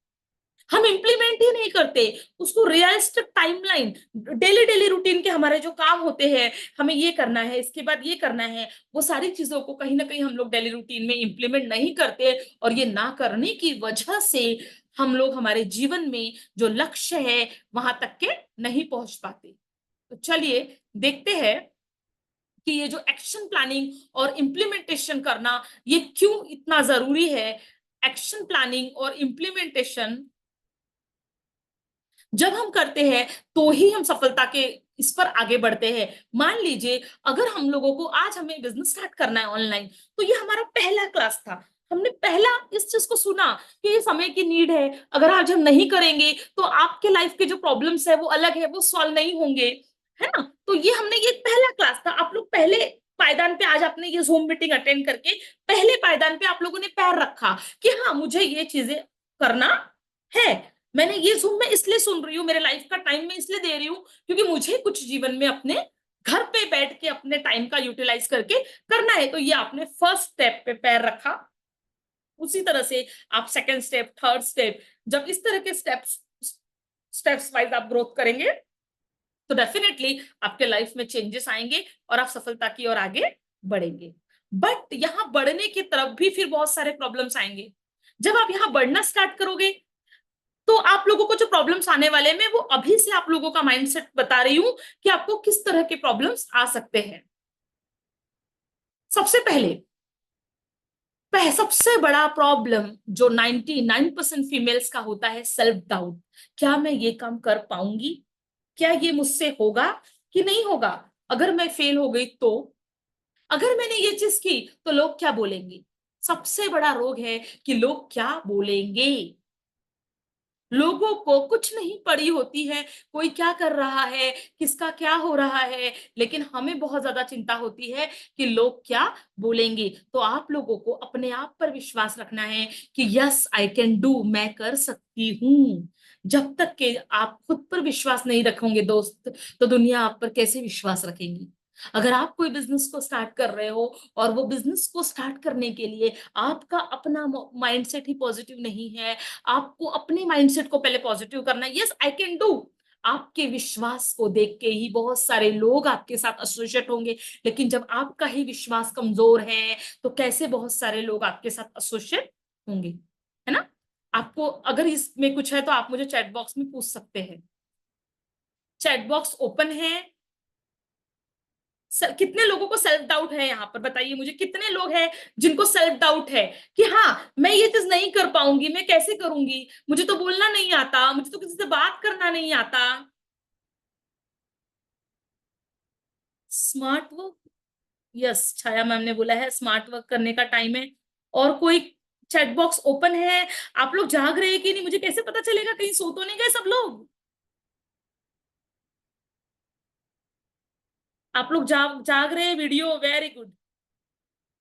हम इम्प्लीमेंट ही नहीं करते उसको। Realistic timeline, daily daily routine के हमारे जो काम होते हैं, हमें ये करना है, इसके बाद ये करना है, वो सारी चीजों को कहीं ना कहीं हम लोग डेली रूटीन में इम्प्लीमेंट नहीं करते, और ये ना करने की वजह से हम लोग हमारे जीवन में जो लक्ष्य है वहां तक के नहीं पहुंच पाते। तो चलिए देखते हैं कि ये जो एक्शन प्लानिंग और इम्प्लीमेंटेशन करना, ये क्यों इतना जरूरी है। एक्शन प्लानिंग और इम्प्लीमेंटेशन जब हम करते हैं, तो ही हम सफलता के इस पर आगे बढ़ते हैं। मान लीजिए, अगर हम लोगों को आज हमें बिजनेस स्टार्ट करना है ऑनलाइन, तो ये हमारा पहला क्लास था, हमने पहला इस चीज को सुना कि ये समय की नीड है, अगर आज हम नहीं करेंगे तो आपके लाइफ के जो प्रॉब्लम्स है वो अलग है, वो सॉल्व नहीं होंगे, है ना। तो ये हमने, ये पहला क्लास था। आप लोग पहले पायदान पे, आज आपने ये जूम मीटिंग अटेंड करके पहले पायदान पे आप लोगों ने पैर रखा कि हाँ, मुझे ये चीजें करना है। मैंने ये जूम में इसलिए सुन रही हूँ, मेरे लाइफ का टाइम में इसलिए दे रही हूँ, क्योंकि मुझे कुछ जीवन में अपने घर पे बैठ के अपने टाइम का यूटिलाइज करके करना है। तो ये आपने फर्स्ट स्टेप पे पैर रखा। उसी तरह से आप सेकंड स्टेप, थर्ड स्टेप, जब इस तरह के स्टेप्स स्टेप्स वाइज आप ग्रोथ करेंगे तो डेफिनेटली आपके लाइफ में चेंजेस आएंगे और आप सफलता की ओर आगे बढ़ेंगे। बट यहाँ बढ़ने की तरफ भी फिर बहुत सारे प्रॉब्लम्स आएंगे। जब आप यहाँ बढ़ना स्टार्ट करोगे तो आप लोगों को जो प्रॉब्लम्स आने वाले हैं, मैं वो अभी से आप लोगों का माइंडसेट बता रही हूं कि आपको किस तरह के प्रॉब्लम्स आ सकते हैं। सबसे पहले सबसे बड़ा प्रॉब्लम जो 99% फीमेल्स का होता है, सेल्फ डाउट। क्या मैं ये काम कर पाऊंगी? क्या ये मुझसे होगा कि नहीं होगा? अगर मैं फेल हो गई तो? अगर मैंने ये चीज की तो लोग क्या बोलेंगे? सबसे बड़ा रोग है कि लोग क्या बोलेंगे। लोगों को कुछ नहीं पड़ी होती है, कोई क्या कर रहा है, किसका क्या हो रहा है, लेकिन हमें बहुत ज्यादा चिंता होती है कि लोग क्या बोलेंगे। तो आप लोगों को अपने आप पर विश्वास रखना है कि यस आई कैन डू, मैं कर सकती हूँ। जब तक के आप खुद पर विश्वास नहीं रखोगे दोस्त, तो दुनिया आप पर कैसे विश्वास रखेगी? अगर आप कोई बिजनेस को स्टार्ट कर रहे हो और वो बिजनेस को स्टार्ट करने के लिए आपका अपना माइंडसेट ही पॉजिटिव नहीं है, आपको अपने माइंडसेट को पहले पॉजिटिव करना है, यस आई कैन डू। आपके विश्वास को देख के ही बहुत सारे लोग आपके साथ एसोसिएट होंगे, लेकिन जब आपका ही विश्वास कमजोर है तो कैसे बहुत सारे लोग आपके साथ एसोसिएट होंगे, है ना? आपको अगर इसमें कुछ है तो आप मुझे चैट बॉक्स में पूछ सकते हैं। चैट बॉक्स ओपन है। कितने लोगों को सेल्फ डाउट है यहाँ पर बताइए मुझे, कितने लोग हैं जिनको सेल्फ डाउट है कि हाँ मैं ये चीज नहीं कर पाऊंगी, मैं कैसे करूंगी, मुझे तो बोलना नहीं आता, मुझे तो किसी से बात करना नहीं आता। स्मार्ट वर्क, यस छाया मैम ने बोला है स्मार्ट वर्क करने का टाइम है। और कोई चैट बॉक्स ओपन है? आप लोग जाग रहे हैं कि नहीं मुझे कैसे पता चलेगा, कहीं सो तो नहीं गए सब लोग? आप लोग जाग जाग रहे हैं, वीडियो वेरी गुड।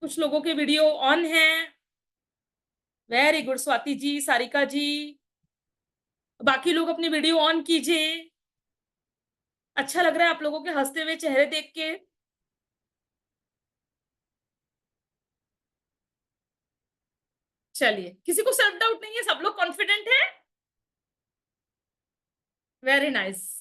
कुछ लोगों के वीडियो ऑन है, वेरी गुड, स्वाति जी, सारिका जी। बाकी लोग अपनी वीडियो ऑन कीजिए। अच्छा लग रहा है आप लोगों के हंसते हुए चेहरे देख के। चलिए, किसी को सेल्फ डाउट नहीं है, सब लोग कॉन्फिडेंट है। वेरी नाइस,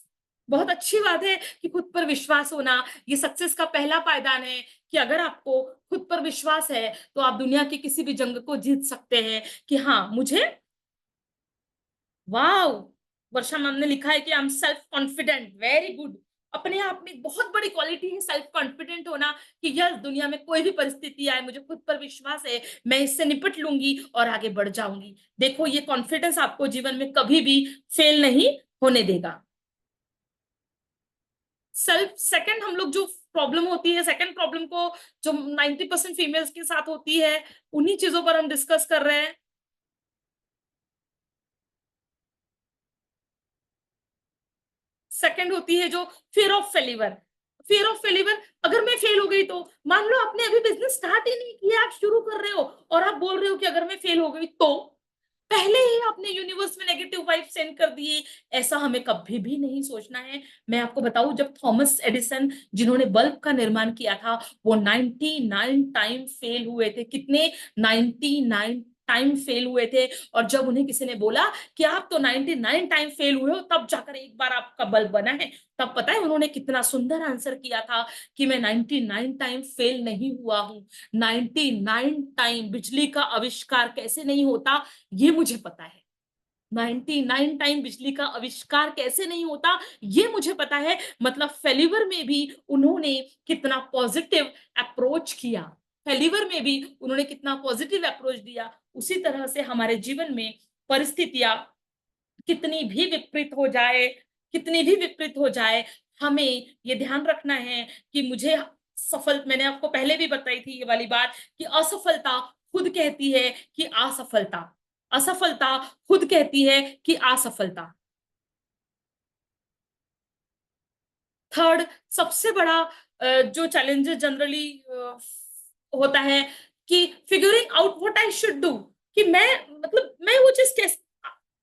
बहुत अच्छी बात है कि खुद पर विश्वास होना ये सक्सेस का पहला पायदान है। कि अगर आपको खुद पर विश्वास है तो आप दुनिया की किसी भी जंग को जीत सकते हैं। कि हाँ मुझे, वाह, वर्षा मैम ने लिखा है कि I am self confident, very good. अपने आप में बहुत बड़ी क्वालिटी है सेल्फ कॉन्फिडेंट होना। कि यस दुनिया में कोई भी परिस्थिति आए मुझे खुद पर विश्वास है, मैं इससे निपट लूंगी और आगे बढ़ जाऊंगी। देखो ये कॉन्फिडेंस आपको जीवन में कभी भी फेल नहीं होने देगा। सेल्फ सेकंड, हम लोग जो प्रॉब्लम होती है, सेकंड प्रॉब्लम को जो 90% फीमेल्स के साथ होती है, उन्हीं चीजों पर हम डिस्कस कर रहे हैं। सेकंड होती है जो fear of failure. Fear of failure, अगर मैं फेल हो गई तो? मान लो आपने अभी बिजनेस स्टार्ट ही नहीं किया, आप शुरू कर रहे हो और आप बोल रहे हो कि अगर मैं फेल हो गई तो? पहले ही आपने यूनिवर्स में नेगेटिव वाइब सेंड कर दिए। ऐसा हमें कभी भी नहीं सोचना है। मैं आपको बताऊं, जब थॉमस एडिसन जिन्होंने बल्ब का निर्माण किया था, वो 99 टाइम फेल हुए थे। कितने? 99 टाइम फेल हुए थे। और जब उन्हें किसी ने बोला कि आप तो 99 टाइम फेल हुए हो, तब जाकर एक बार आपका बल्ब बना है, तब पता है उन्होंने कितना सुंदर आंसर किया था कि मैं 99 टाइम फेल नहीं हुआ हूं। 99 टाइम बिजली का आविष्कार कैसे नहीं होता ये मुझे पता है। 99 टाइम बिजली का आविष्कार कैसे नहीं होता ये मुझे पता है। मतलब फेल्यूर में भी उन्होंने कितना पॉजिटिव अप्रोच किया, फेल्यूर में भी उन्होंने कितना पॉजिटिव अप्रोच दिया। उसी तरह से हमारे जीवन में परिस्थितियां कितनी भी विपरीत हो जाए, कितनी भी विपरीत हो जाए, हमें ये ध्यान रखना है कि मुझे सफल, मैंने आपको पहले भी बताई थी ये वाली बात कि असफलता खुद कहती है कि असफलता, असफलता खुद कहती है कि असफलता। थर्ड, सबसे बड़ा जो चैलेंजेस जनरली होता है कि figuring out what I should do. कि मैं, मतलब मैं वो चीज कैसे,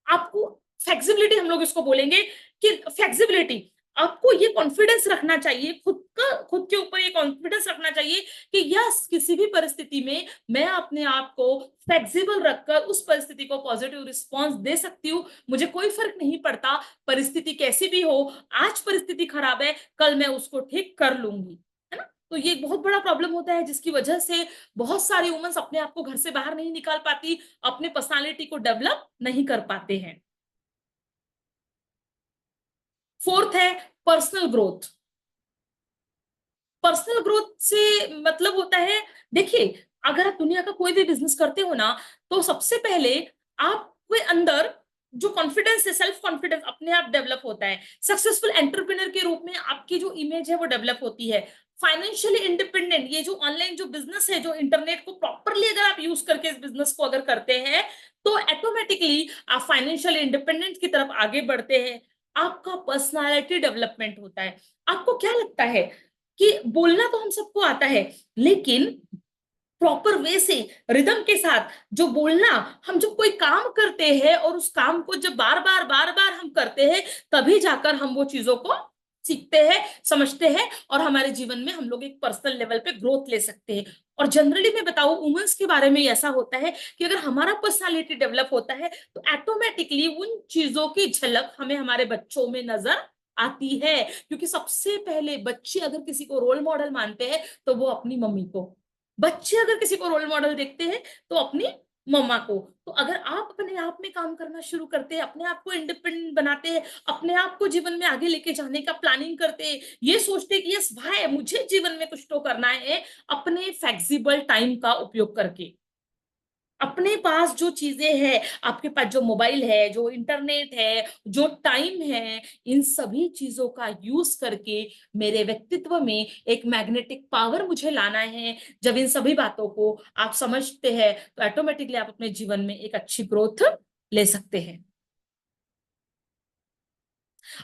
आपको फ्लेक्सिबिलिटी हम लोग इसको बोलेंगे कि फ्लेक्सिबिलिटी, आपको ये कॉन्फिडेंस रखना चाहिए, खुद के ऊपर ये कॉन्फिडेंस रखना चाहिए कि यस, किसी भी परिस्थिति में मैं अपने आप को फ्लेक्सिबल रखकर उस परिस्थिति को पॉजिटिव रिस्पॉन्स दे सकती हूँ। मुझे कोई फर्क नहीं पड़ता परिस्थिति कैसी भी हो, आज परिस्थिति खराब है, कल मैं उसको ठीक कर लूंगी, है ना। तो ये एक बहुत बड़ा प्रॉब्लम होता है जिसकी वजह से बहुत सारी वुमेन्स अपने आप को घर से बाहर नहीं निकाल पाती, अपने पर्सनालिटी को डेवलप नहीं कर पाते हैं। फोर्थ है पर्सनल ग्रोथ। पर्सनल ग्रोथ से मतलब होता है, देखिए, अगर आप दुनिया का कोई भी बिजनेस करते हो ना, तो सबसे पहले आपके अंदर जो कॉन्फिडेंस है, सेल्फ कॉन्फिडेंस अपने आप डेवलप होता है। सक्सेसफुल एंटरप्रेन्योर के रूप में आपकी जो इमेज है वो डेवलप होती है। फाइनेंशियली इंडिपेंडेंट, ये जो ऑनलाइन जो बिजनेस है, जो इंटरनेट को प्रॉपरली अगर आप यूज करके इस बिजनेस को अगर करते हैं, तो ऑटोमेटिकली आप फाइनेंशियल इंडिपेंडेंस की तरफ आगे बढ़ते हैं। आपका पर्सनालिटी डेवलपमेंट होता है। आपको क्या लगता है कि बोलना तो हम सबको आता है, लेकिन प्रॉपर वे से, रिदम के साथ जो बोलना, हम जब कोई काम करते हैं और उस काम को जब बार बार हम करते हैं, तभी जाकर हम वो चीजों को सीखते हैं, समझते हैं, और हमारे जीवन में हम लोग एक पर्सनल लेवल पे ग्रोथ ले सकते हैं। और जनरली मैं बताऊं, वुमेन्स के बारे में ऐसा होता है कि अगर हमारा पर्सनालिटी डेवलप होता है, तो ऑटोमेटिकली उन चीजों की झलक हमें हमारे बच्चों में नजर आती है। क्योंकि सबसे पहले बच्चे अगर किसी को रोल मॉडल मानते हैं, तो वो अपनी मम्मी को। बच्चे अगर किसी को रोल मॉडल देखते हैं, तो अपनी मम्मा को। तो अगर आप अपने आप में काम करना शुरू करते हैं, अपने आप को इंडिपेंडेंट बनाते हैं, अपने आप को जीवन में आगे लेके जाने का प्लानिंग करते हैं, ये सोचते हैं कि यस भाई, मुझे जीवन में कुछ तो करना है, अपने फ्लेक्सिबल टाइम का उपयोग करके, अपने पास जो चीजें हैं, आपके पास जो मोबाइल है, जो इंटरनेट है, जो टाइम है, इन सभी चीजों का यूज करके मेरे व्यक्तित्व में एक मैग्नेटिक पावर मुझे लाना है। जब इन सभी बातों को आप समझते हैं, तो ऑटोमेटिकली आप अपने जीवन में एक अच्छी ग्रोथ ले सकते हैं।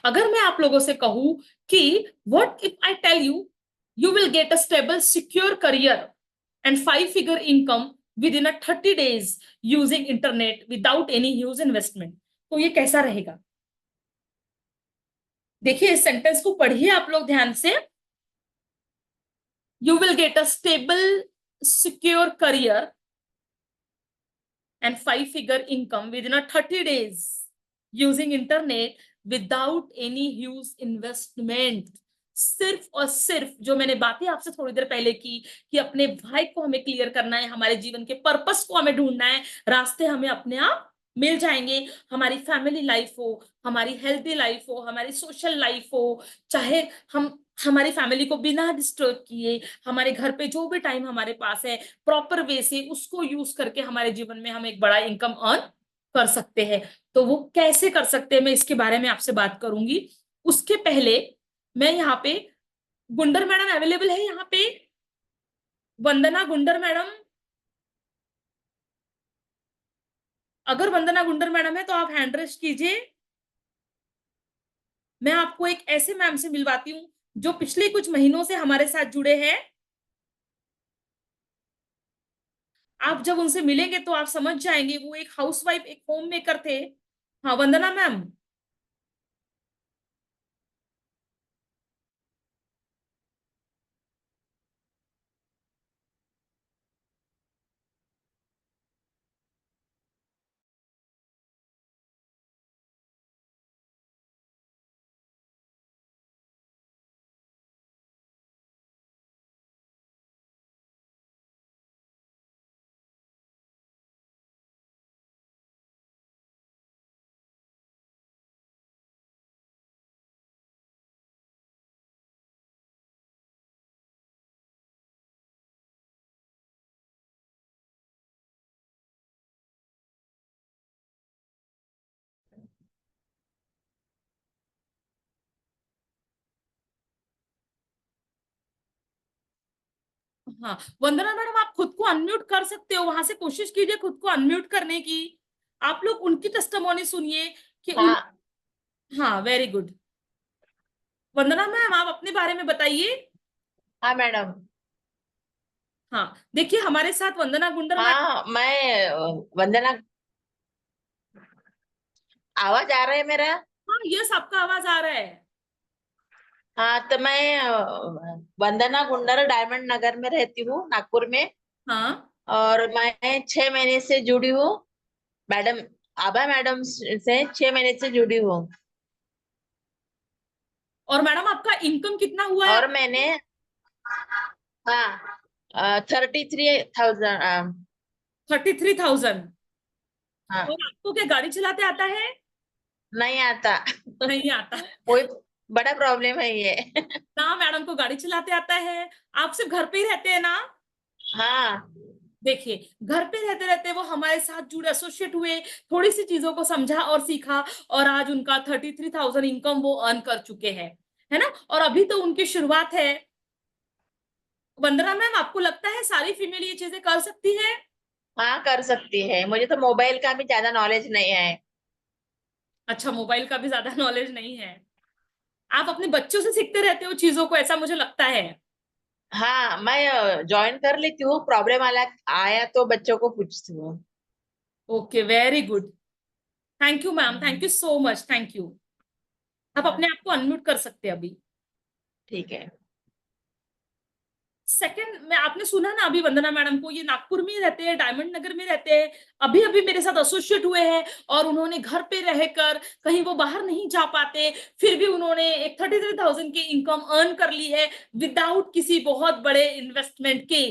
अगर मैं आप लोगों से कहूं कि what if I tell you, you will get a stable secure career and 5-figure income within a 30 days using internet without any huge investment, तो ये कैसा रहेगा? देखिए, इस सेंटेंस को पढ़िए आप लोग ध्यान से। You will get a stable secure career and 5-figure income within a 30 days using internet without any huge investment। सिर्फ और सिर्फ जो मैंने बातें आपसे थोड़ी देर पहले की, कि अपने भाई को हमें क्लियर करना है, हमारे जीवन के पर्पस को हमें ढूंढना है, रास्ते हमें अपने आप मिल जाएंगे। हमारी फैमिली लाइफ हो, हमारी हेल्थी लाइफ हो, हमारी सोशल लाइफ हो, चाहे हम हमारी फैमिली को बिना डिस्टर्ब किए, हमारे घर पे जो भी टाइम हमारे पास है, प्रॉपर वे से उसको यूज करके हमारे जीवन में हम एक बड़ा इनकम अर्न कर सकते हैं। तो वो कैसे कर सकते हैं, मैं इसके बारे में आपसे बात करूंगी। उसके पहले मैं यहाँ पे, गुंडर मैडम अवेलेबल है यहाँ पे? वंदना गुंडर मैडम, अगर वंदना गुंडर मैडम है तो आप हैंड रेस कीजिए। मैं आपको एक ऐसे मैम से मिलवाती हूँ जो पिछले कुछ महीनों से हमारे साथ जुड़े हैं। आप जब उनसे मिलेंगे तो आप समझ जाएंगे, वो एक हाउसवाइफ, एक होम मेकर थे। हाँ वंदना मैम। हाँ वंदना मैडम, आप खुद को अनम्यूट कर सकते हो, वहां से कोशिश कीजिए खुद को अनम्यूट करने की। आप लोग उनकी टेस्टिमोनी सुनिए कि उन, हाँ। हाँ वेरी गुड। वंदना मैम, आप अपने बारे में बताइए। हाँ मैडम। हाँ देखिए, हमारे साथ वंदना गुंडर मैडम। हाँ मैं वंदना, आवाज आ रहा है मेरा? हाँ यस, आपका आवाज आ रहा है। हाँ, तो मैं वंदना गुंडर डायमंड नगर में रहती हूँ, नागपुर में। हाँ। और मैं 6 महीने से जुड़ी हूँ मैडम, आभा मैडम से 6 महीने से जुड़ी हूँ। और मैडम आपका इनकम कितना हुआ है? और मैंने, हाँ, 33,000। 33,000। हाँ, और आपको क्या गाड़ी चलाते आता है? नहीं आता। नहीं आता। वही बड़ा प्रॉब्लम है ये। ना मैडम को गाड़ी चलाते आता है। आप सिर्फ घर पे ही रहते हैं ना? हाँ। देखिए, घर पे रहते रहते वो हमारे साथ जुड़े, एसोसिएट हुए, थोड़ी सी चीजों को समझा और सीखा, और आज उनका 33,000 इनकम वो अर्न कर चुके हैं, है ना? और अभी तो उनकी शुरुआत है। वंदना मैम, आपको लगता है सारी फीमेल ये चीजें कर सकती है? हाँ, कर सकती है। मुझे तो मोबाइल का भी ज्यादा नॉलेज नहीं है। अच्छा, मोबाइल का भी ज्यादा नॉलेज नहीं है। आप अपने बच्चों से सीखते रहते हो चीजों को, ऐसा मुझे लगता है। हाँ, मैं ज्वाइन कर लेती हूँ, प्रॉब्लम आला आया तो बच्चों को पूछती हूँ। Okay, very good. Thank you ma'am, thank hmm, you so much, thank you. आप हाँ, अपने आप को अनम्यूट कर सकते हैं अभी। ठीक है। सेकंड में आपने सुना ना अभी वंदना मैडम को, ये नागपुर में ही रहते हैं, डायमंड नगर में रहते हैं। अभी अभी मेरे साथ एसोसिएट हुए हैं, और उन्होंने घर पे रहकर, कहीं वो बाहर नहीं जा पाते, फिर भी उन्होंने एक 33,000 की इनकम अर्न कर ली है, विदाउट किसी बहुत बड़े इन्वेस्टमेंट के।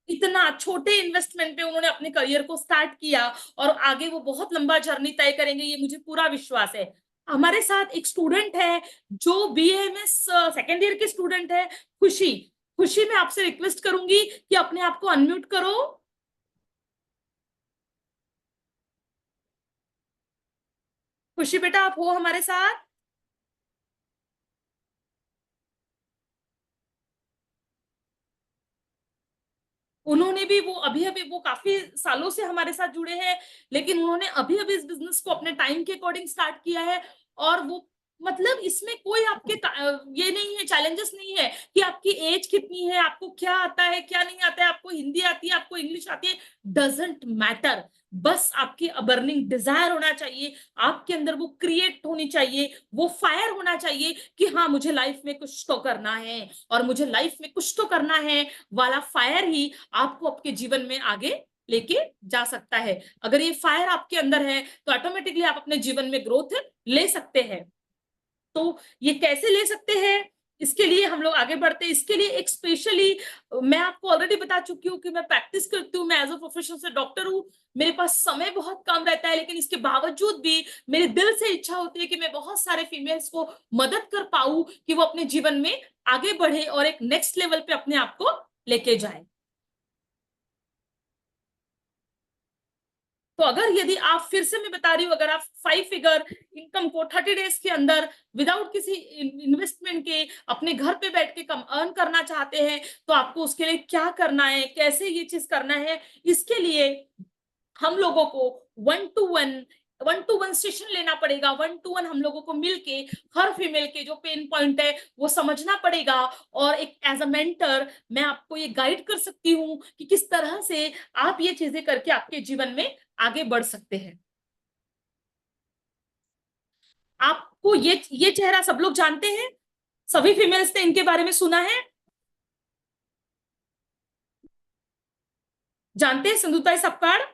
इतना छोटे इन्वेस्टमेंट पे उन्होंने अपने करियर को स्टार्ट किया, और आगे वो बहुत लंबा जर्नी तय करेंगे, ये मुझे पूरा विश्वास है। हमारे साथ एक स्टूडेंट है जो बीएमएस सेकेंड ईयर के स्टूडेंट है, खुशी। खुशी, मैं आपसे रिक्वेस्ट करूंगी कि अपने आप को अनम्यूट करो। खुशी बेटा, आप हो हमारे साथ? उन्होंने भी, वो अभी अभी, वो काफी सालों से हमारे साथ जुड़े हैं, लेकिन उन्होंने अभी अभी इस बिजनेस को अपने टाइम के अकॉर्डिंग स्टार्ट किया है। और वो, मतलब इसमें कोई आपके ये नहीं है, चैलेंजेस नहीं है कि आपकी एज कितनी है, आपको क्या आता है क्या नहीं आता है, आपको हिंदी आती है, आपको इंग्लिश आती है, डजेंट मैटर। बस आपकी बर्निंग डिजायर होना चाहिए, आपके अंदर वो क्रिएट होनी चाहिए, वो फायर होना चाहिए कि हाँ, मुझे लाइफ में कुछ तो करना है, और मुझे लाइफ में कुछ तो करना है वाला फायर ही आपको आपके जीवन में आगे लेके जा सकता है। अगर ये फायर आपके अंदर है तो ऑटोमेटिकली आप अपने जीवन में ग्रोथ ले सकते हैं। तो ये कैसे ले सकते हैं, इसके लिए हम लोग आगे बढ़ते हैं। इसके लिए एक स्पेशली, मैं आपको ऑलरेडी बता चुकी हूँ कि मैं प्रैक्टिस करती हूँ, मैं एज अ प्रोफेशन से डॉक्टर हूँ। मेरे पास समय बहुत कम रहता है, लेकिन इसके बावजूद भी मेरे दिल से इच्छा होती है कि मैं बहुत सारे फीमेल्स को मदद कर पाऊं कि वो अपने जीवन में आगे बढ़े और एक नेक्स्ट लेवल पे अपने आप को लेके जाए। तो अगर, यदि आप, फिर से मैं बता रही हूँ, अगर आप 5 फिगर इनकम को 30 डेज के अंदर विदाउट किसी इन्वेस्टमेंट के अपने घर पे बैठ के कम अर्न करना चाहते हैं, तो आपको उसके लिए क्या करना है, कैसे ये चीज करना है, इसके लिए हम लोगों को वन टू वन सेशन लेना पड़ेगा। 1-to-1 हम लोगों को मिलके हर फीमेल के जो पेन पॉइंट है वो समझना पड़ेगा, और एक एज अ मेंटर मैं आपको ये गाइड कर सकती हूँ कि किस तरह से आप ये चीजें करके आपके जीवन में आगे बढ़ सकते हैं। आपको ये चेहरा सब लोग जानते हैं, सभी फीमेल्स ने इनके बारे में सुना है, जानते हैं सिंधुताई सपकाळ?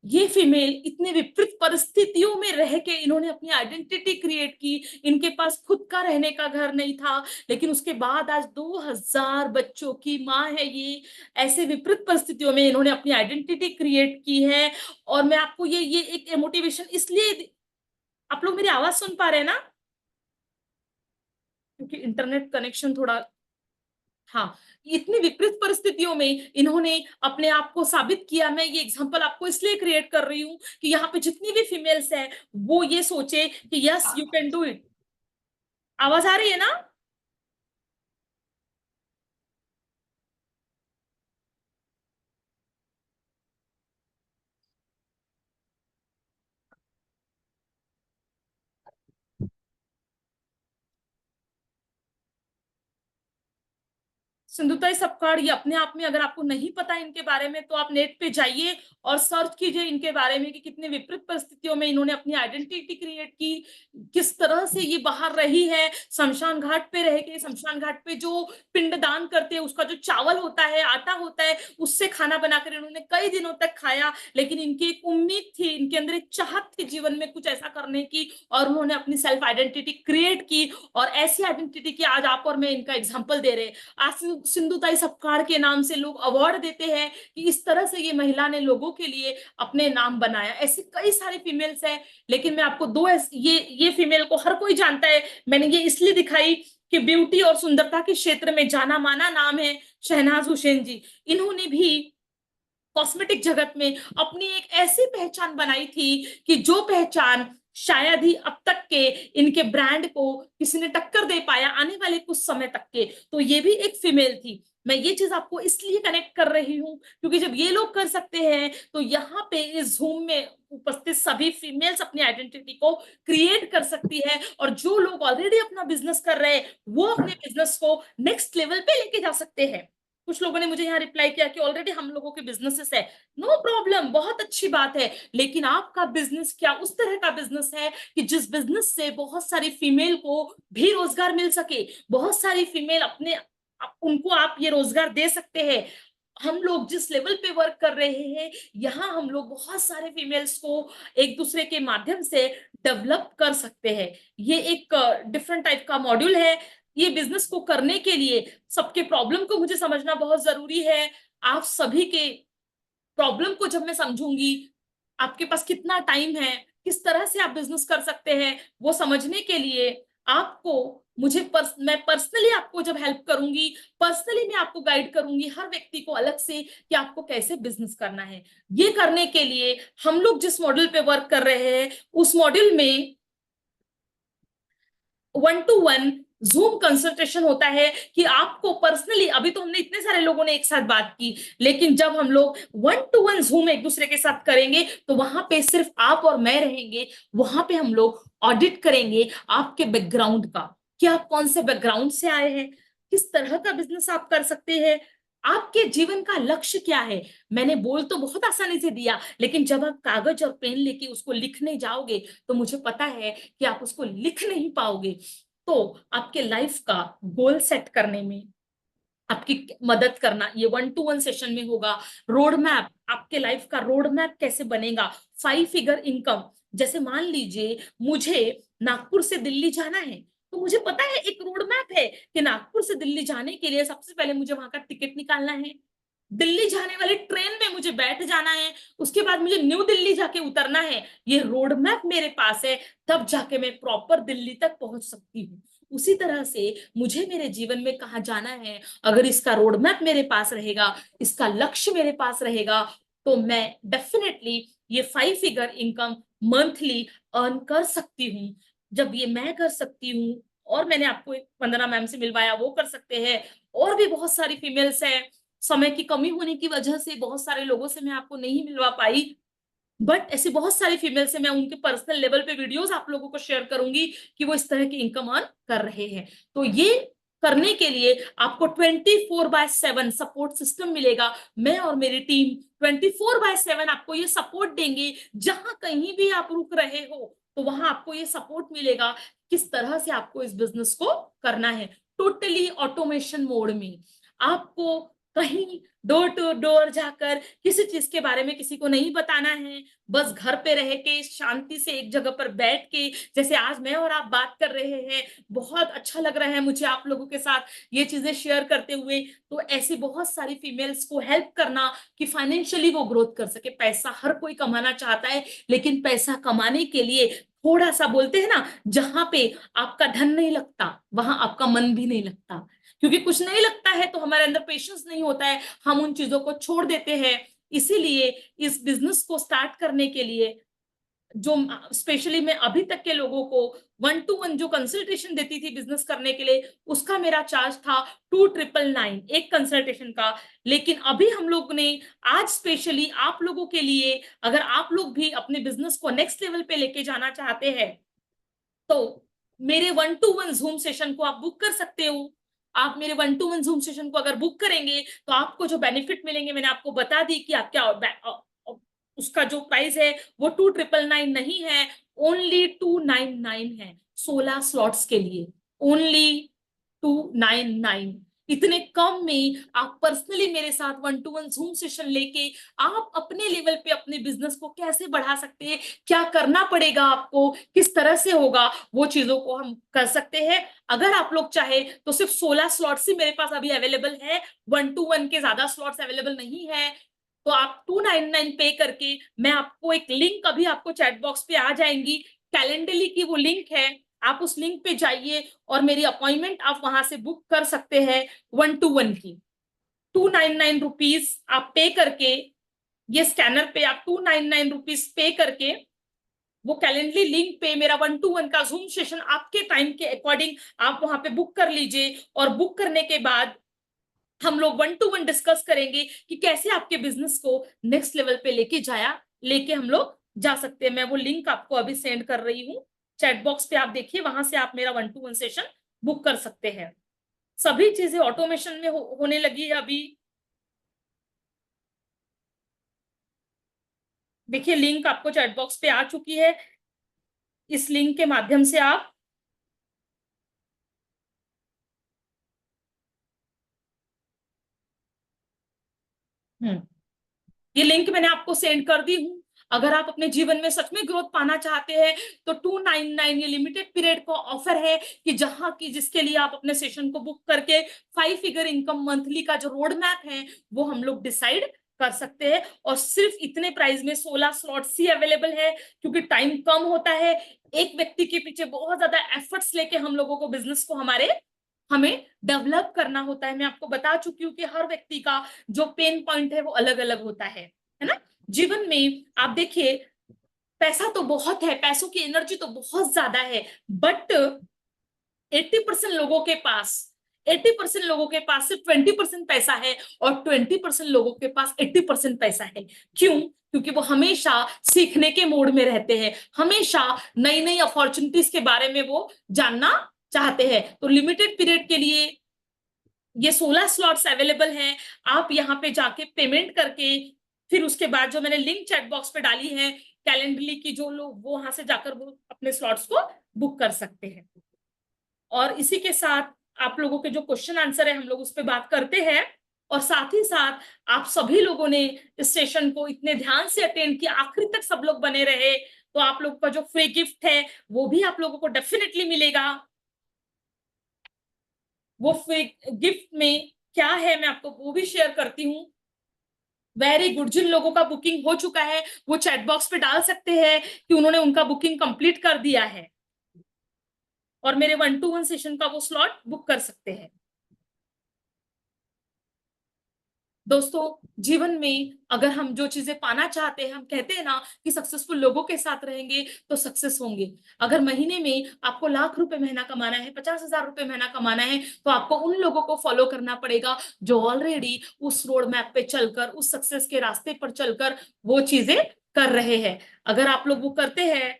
ये फीमेल इतने विपरीत परिस्थितियों में रह के इन्होंने अपनी आइडेंटिटी क्रिएट की। इनके पास खुद का रहने का घर नहीं था, लेकिन उसके बाद आज 2000 बच्चों की माँ है ये। ऐसे विपरीत परिस्थितियों में इन्होंने अपनी आइडेंटिटी क्रिएट की है। और मैं आपको ये एक मोटिवेशन इसलिए, आप लोग मेरी आवाज सुन पा रहे हैं ना? क्योंकि इंटरनेट कनेक्शन थोड़ा, हाँ। इतनी विपरीत परिस्थितियों में इन्होंने अपने आप को साबित किया। मैं ये एग्जांपल आपको इसलिए क्रिएट कर रही हूँ कि यहाँ पे जितनी भी फीमेल्स हैं वो ये सोचे कि yes, you can do it. आवाज आ रही है ना? सिंधुताई सपकाळ, ये अपने आप में अगर आपको नहीं पता इनके बारे में तो आप नेट पे जाइए और सर्च कीजिए इनके बारे में कि कितने विपरीत परिस्थितियों में इन्होंने अपनी आइडेंटिटी क्रिएट की, किस तरह से ये बाहर रही है, शमशान घाट पे रह के, शमशान घाट पे जो पिंडदान करते हैं उसका जो चावल होता है, आटा होता है, उससे खाना बनाकर इन्होंने कई दिनों तक खाया। लेकिन इनकी एक उम्मीद थी, इनके अंदर एक चाहत थी जीवन में कुछ ऐसा करने की, और उन्होंने अपनी सेल्फ आइडेंटिटी क्रिएट की, और ऐसी आइडेंटिटी की आज आप और मैं इनका एग्जाम्पल दे रहे हैं। आज सिंधुताई सपकाळ के नाम से लोग अवार्ड देते हैं कि इस तरह से ये महिला ने लोगों के लिए अपने नाम बनाया। ऐसे कई सारे फीमेल्स हैं, लेकिन मैं आपको दो ये फीमेल को हर कोई जानता है, मैंने ये इसलिए दिखाई कि ब्यूटी और सुंदरता के क्षेत्र में जाना माना नाम है शहनाज हुसैन जी। इन्होंने भी कॉस्मेटिक जगत में अपनी एक ऐसी पहचान बनाई थी कि जो पहचान शायद ही अब तक के इनके ब्रांड को किसी ने टक्कर दे पाया आने वाले कुछ समय तक के। तो ये भी एक फीमेल थी। मैं ये चीज आपको इसलिए कनेक्ट कर रही हूं क्योंकि जब ये लोग कर सकते हैं तो यहाँ पे इस जूम में उपस्थित सभी फीमेल्स अपनी आइडेंटिटी को क्रिएट कर सकती है, और जो लोग ऑलरेडी अपना बिजनेस कर रहे हैं वो अपने बिजनेस को नेक्स्ट लेवल पे लेके जा सकते हैं। कुछ लोगों ने मुझे यहाँ रिप्लाई किया कि ऑलरेडी हम लोगों के बिजनेसेस है। नो प्रॉब्लम, बहुत अच्छी बात है, लेकिन आपका बिजनेस क्या उस तरह का बिजनेस है कि जिस बिजनेस से बहुत सारी फीमेल को भी रोजगार मिल सके, बहुत सारी फीमेल अपने उनको आप ये रोजगार दे सकते हैं। हम लोग जिस लेवल पे वर्क कर रहे हैं, यहाँ हम लोग बहुत सारे फीमेल्स को एक दूसरे के माध्यम से डेवलप कर सकते हैं। ये एक डिफरेंट टाइप का मॉड्यूल है। ये बिजनेस को करने के लिए सबके प्रॉब्लम को मुझे समझना बहुत जरूरी है। आप सभी के प्रॉब्लम को जब मैं समझूंगी, आपके पास कितना टाइम है, किस तरह से आप बिजनेस कर सकते हैं, वो समझने के लिए आपको मैं पर्सनली आपको जब हेल्प करूंगी, पर्सनली मैं आपको गाइड करूंगी हर व्यक्ति को अलग से कि आपको कैसे बिजनेस करना है। ये करने के लिए हम लोग जिस मॉड्यूल पे वर्क कर रहे हैं उस मॉड्यूल में 1-to-1 जूम कंसल्टेशन होता है कि आपको पर्सनली, अभी तो हमने इतने सारे लोगों ने एक साथ बात की, लेकिन जब हम लोग 1-to-1 जूम एक दूसरे के साथ करेंगे तो वहां पे सिर्फ आप और मैं रहेंगे। वहां पे हम लोग ऑडिट करेंगे आपके बैकग्राउंड का, कि आप कौन से बैकग्राउंड से आए हैं, किस तरह का बिजनेस आप कर सकते हैं, आपके जीवन का लक्ष्य क्या है। मैंने बोल तो बहुत आसानी से दिया, लेकिन जब आप कागज और पेन लेके उसको लिखने जाओगे तो मुझे पता है कि आप उसको लिख नहीं पाओगे। तो आपके लाइफ का गोल सेट करने में आपकी मदद करना ये 1-to-1 सेशन में होगा। रोड मैप, आपके लाइफ का रोड मैप कैसे बनेगा, 5 फिगर इनकम। जैसे मान लीजिए मुझे नागपुर से दिल्ली जाना है, तो मुझे पता है एक रोड मैप है कि नागपुर से दिल्ली जाने के लिए सबसे पहले मुझे वहां का टिकट निकालना है, दिल्ली जाने वाली ट्रेन में मुझे बैठ जाना है, उसके बाद मुझे न्यू दिल्ली जाके उतरना है। ये रोड मैप मेरे पास है, तब जाके मैं प्रॉपर दिल्ली तक पहुंच सकती हूँ। उसी तरह से मुझे मेरे जीवन में कहाँ जाना है, अगर इसका रोड मैप मेरे पास रहेगा, इसका लक्ष्य मेरे पास रहेगा, तो मैं डेफिनेटली ये 5 फिगर इनकम मंथली अर्न कर सकती हूँ। जब ये मैं कर सकती हूँ, और मैंने आपको एक वंदना मैम से मिलवाया, वो कर सकते हैं, और भी बहुत सारी फीमेल्स हैं। समय की कमी होने की वजह से बहुत सारे लोगों से मैं आपको नहीं मिलवा पाई, बट ऐसी बहुत सारी फीमेल से मैं उनके पर्सनल लेवल पे वीडियोस आप लोगों को शेयर करूंगी कि वो इस तरह की इनकम अर्न कर रहे हैं। तो ये करने के लिए आपको 24/7 सपोर्ट सिस्टम मिलेगा। मैं और मेरी टीम 24/7 आपको ये सपोर्ट देंगे। जहां कहीं भी आप रुक रहे हो तो वहां आपको ये सपोर्ट मिलेगा किस तरह से आपको इस बिजनेस को करना है, टोटली ऑटोमेशन मोड में। आपको कहीं डोर टू डोर जाकर किसी चीज के बारे में किसी को नहीं बताना है। बस घर पे रह के शांति से एक जगह पर बैठ के, जैसे आज मैं और आप बात कर रहे हैं, बहुत अच्छा लग रहा है मुझे आप लोगों के साथ ये चीजें शेयर करते हुए। तो ऐसी बहुत सारी फीमेल्स को हेल्प करना कि फाइनेंशियली वो ग्रोथ कर सके। पैसा हर कोई कमाना चाहता है, लेकिन पैसा कमाने के लिए थोड़ा सा, बोलते हैं ना, जहां पे आपका धन नहीं लगता वहां आपका मन भी नहीं लगता, क्योंकि कुछ नहीं लगता है तो हमारे अंदर पेशेंस नहीं होता है, हम उन चीजों को छोड़ देते हैं। इसीलिए इस बिजनेस को स्टार्ट करने के लिए जो स्पेशली मैं अभी तक के लोगों को 1-to-1 जो कंसल्टेशन देती थी बिजनेस करने के लिए, उसका मेरा चार्ज था 2,999 एक कंसल्टेशन का। लेकिन अभी हम लोग ने आज स्पेशली आप लोगों के लिए, अगर आप लोग भी अपने बिजनेस को नेक्स्ट लेवल पे लेके जाना चाहते हैं तो मेरे 1-to-1 जूम सेशन को आप बुक कर सकते हो। आप मेरे 1-to-1 जूम सेशन को अगर बुक करेंगे तो आपको जो बेनिफिट मिलेंगे मैंने आपको बता दी कि आप क्या उसका जो प्राइस है वो 2,999 नहीं है, ओनली 299 है 16 स्लॉट्स के लिए, ओनली 299। इतने कम में आप पर्सनली मेरे साथ 1-to-1 जूम सेशन लेके आप अपने लेवल पे अपने बिजनेस को कैसे बढ़ा सकते हैं, क्या करना पड़ेगा आपको, किस तरह से होगा, वो चीजों को हम कर सकते हैं। अगर आप लोग चाहे तो सिर्फ 16 स्लॉट्स ही मेरे पास अभी अवेलेबल है, 1-to-1 के ज्यादा स्लॉट्स अवेलेबल नहीं है। तो आप 299 पे करके, मैं आपको एक लिंक अभी आपको चैट बॉक्स पे आ जाएंगी, कैलेंडरली की वो लिंक है, आप उस लिंक पे जाइए और मेरी अपॉइंटमेंट आप वहां से बुक कर सकते हैं 1-to-1 की। 299 रुपीज आप पे करके, ये स्कैनर पे आप 299 रुपीज पे करके वो कैलेंडरली लिंक पे मेरा 1-to-1 का जूम सेशन आपके टाइम के अकॉर्डिंग आप वहां पे बुक कर लीजिए। और बुक करने के बाद हम लोग 1-to-1 डिस्कस करेंगे कि कैसे आपके बिजनेस को नेक्स्ट लेवल पे लेके हम लोग जा सकते हैं। मैं वो लिंक आपको अभी सेंड कर रही हूँ चैट बॉक्स पे, आप देखिए, वहां से आप मेरा 1-to-1 सेशन बुक कर सकते हैं। सभी चीजें ऑटोमेशन में होने लगी है अभी। देखिए लिंक आपको चैट बॉक्स पे आ चुकी है, इस लिंक के माध्यम से आप हम्म ये लिंक मैंने आपको सेंड कर दी हूँ। अगर आप अपने जीवन में सच में ग्रोथ पाना चाहते हैं तो 299 ये लिमिटेड पीरियड का ऑफर है कि जहां की जिसके लिए आप अपने सेशन को बुक करके 5 फिगर इनकम मंथली का जो रोड मैप है वो हम लोग डिसाइड कर सकते हैं। और सिर्फ इतने प्राइस में 16 स्लॉट्स ही अवेलेबल है, क्योंकि टाइम कम होता है। एक व्यक्ति के पीछे बहुत ज्यादा एफर्ट्स लेके हम लोगों को बिजनेस को हमें डेवलप करना होता है। मैं आपको बता चुकी हूँ कि हर व्यक्ति का जो पेन पॉइंट है वो अलग अलग होता है ना। जीवन में आप देखिए, पैसा तो बहुत है, पैसों की एनर्जी तो बहुत ज्यादा है, बट 80% लोगों के पास सिर्फ 20% पैसा है, और 20% लोगों के पास 80% पैसा है। क्यों? क्योंकि वो हमेशा सीखने के मोड में रहते हैं, हमेशा नई नई अपॉर्चुनिटीज के बारे में वो जानना चाहते हैं। तो लिमिटेड पीरियड के लिए ये 16 स्लॉट्स अवेलेबल हैं। आप यहाँ पे जाके पेमेंट करके फिर उसके बाद जो मैंने लिंक चैट बॉक्स पे डाली है कैलेंडरली की, जो लोग वो वहां से जाकर वो अपने स्लॉट्स को बुक कर सकते हैं। और इसी के साथ आप लोगों के जो क्वेश्चन आंसर है हम लोग उस पर बात करते हैं। और साथ ही साथ आप सभी लोगों ने इस सेशन को इतने ध्यान से अटेंड किया, आखिरी तक सब लोग बने रहे, तो आप लोग का जो फ्री गिफ्ट है वो भी आप लोगों को डेफिनेटली मिलेगा। वो फ्री गिफ्ट में क्या है मैं आपको वो भी शेयर करती हूँ। वेरी गुड, जिन लोगों का बुकिंग हो चुका है वो चैट बॉक्स पे डाल सकते हैं कि उन्होंने उनका बुकिंग कंप्लीट कर दिया है और मेरे 1-to-1 सेशन का वो स्लॉट बुक कर सकते हैं। दोस्तों, जीवन में अगर हम जो चीजें पाना चाहते हैं, हम कहते हैं ना कि सक्सेसफुल लोगों के साथ रहेंगे तो सक्सेस होंगे। अगर महीने में आपको लाख रुपए महीना कमाना है, 50,000 रुपए महीना कमाना है, तो आपको उन लोगों को फॉलो करना पड़ेगा जो ऑलरेडी उस रोड मैप पे चलकर, उस सक्सेस के रास्ते पर चलकर वो चीजें कर रहे हैं। अगर आप लोग वो करते हैं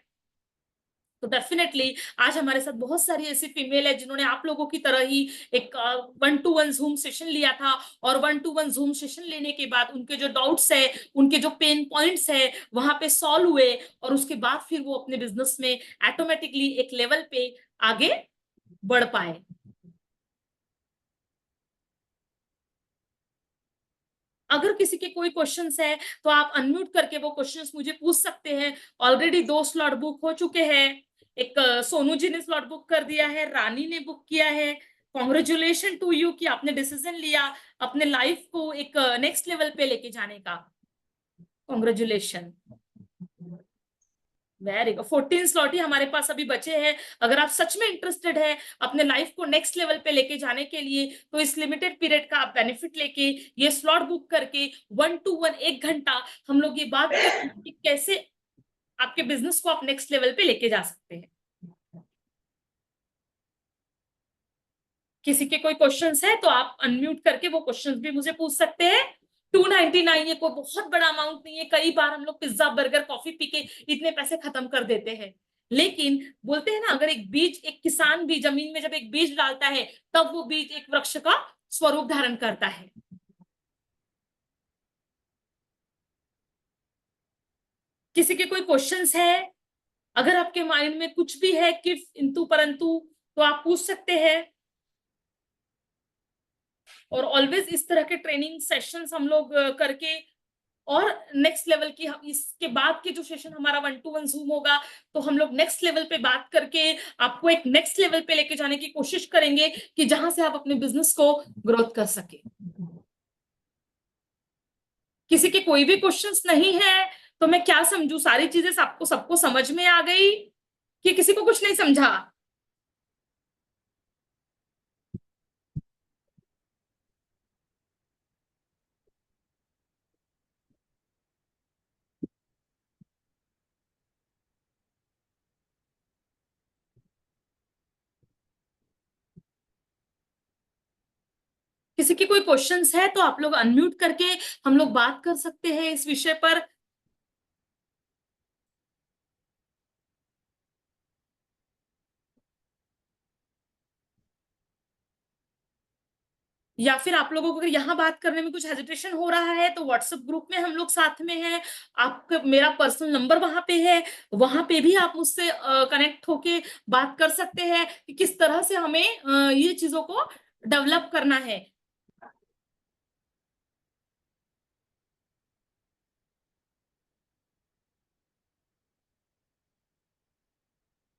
तो डेफिनेटली आज हमारे साथ बहुत सारी ऐसी फीमेल है जिन्होंने आप लोगों की तरह ही एक 1-to-1 जूम सेशन लिया था, और 1-to-1 जूम सेशन लेने के बाद उनके जो डाउट्स है, उनके जो पेन पॉइंट्स है वहां पे सॉल्व हुए, और उसके बाद फिर वो अपने बिजनेस में ऑटोमेटिकली एक लेवल पे आगे बढ़ पाए। अगर किसी के कोई क्वेश्चंस है तो आप अनम्यूट करके वो क्वेश्चंस मुझे पूछ सकते हैं। ऑलरेडी 2 स्लॉट बुक हो चुके हैं। एक सोनू जी ने स्लॉट बुक कर दिया है, रानी ने बुक किया है। कॉन्ग्रेचुलेशन टू यू कि आपने डिसीजन लिया अपने लाइफ को एक नेक्स्ट लेवल पे लेके जाने का। Congratulation, very good. 14 स्लॉट ही हमारे पास अभी बचे हैं। अगर आप सच में इंटरेस्टेड है अपने लाइफ को नेक्स्ट लेवल पे लेके जाने के लिए, तो इस लिमिटेड पीरियड का आप बेनिफिट लेके ये स्लॉट बुक करके 1-to-1 1 घंटा हम लोग ये बात करें कि कैसे आपके बिजनेस को आप नेक्स्ट लेवल पे लेके जा सकते हैं। किसी के कोई क्वेश्चंस है तो आप अनम्यूट करके वो क्वेश्चंस भी मुझे पूछ सकते हैं। 299 ये कोई बहुत बड़ा अमाउंट नहीं है। कई बार हम लोग पिज्जा बर्गर कॉफी पी के इतने पैसे खत्म कर देते हैं, लेकिन बोलते हैं ना, अगर एक बीज, एक किसान भी जमीन में जब एक बीज डालता है तब वो बीज एक वृक्ष का स्वरूप धारण करता है। किसी के कोई क्वेश्चंस है? अगर आपके माइंड में कुछ भी है कि किंतु परंतु, तो आप पूछ सकते हैं। और ऑलवेज इस तरह के ट्रेनिंग सेशंस हम लोग करके, और नेक्स्ट लेवल की, हम इसके बाद के जो सेशन हमारा 1-to-1 जूम होगा, तो हम लोग नेक्स्ट लेवल पे बात करके आपको एक नेक्स्ट लेवल पे लेके जाने की कोशिश करेंगे कि जहां से आप अपने बिजनेस को ग्रोथ कर सके। किसी के कोई भी क्वेश्चंस नहीं है तो मैं क्या समझू, सारी चीजें सबको सबको समझ में आ गई कि किसी को कुछ नहीं समझा? किसी की कोई क्वेश्चंस है तो आप लोग अनम्यूट करके हम लोग बात कर सकते हैं इस विषय पर। या फिर आप लोगों को अगर यहाँ बात करने में कुछ हेजिटेशन हो रहा है तो व्हाट्सएप ग्रुप में हम लोग साथ में हैं। आपका मेरा पर्सनल नंबर वहां पे है, वहां पे भी आप मुझसे कनेक्ट होके बात कर सकते हैं कि किस तरह से हमें ये चीजों को डेवलप करना है।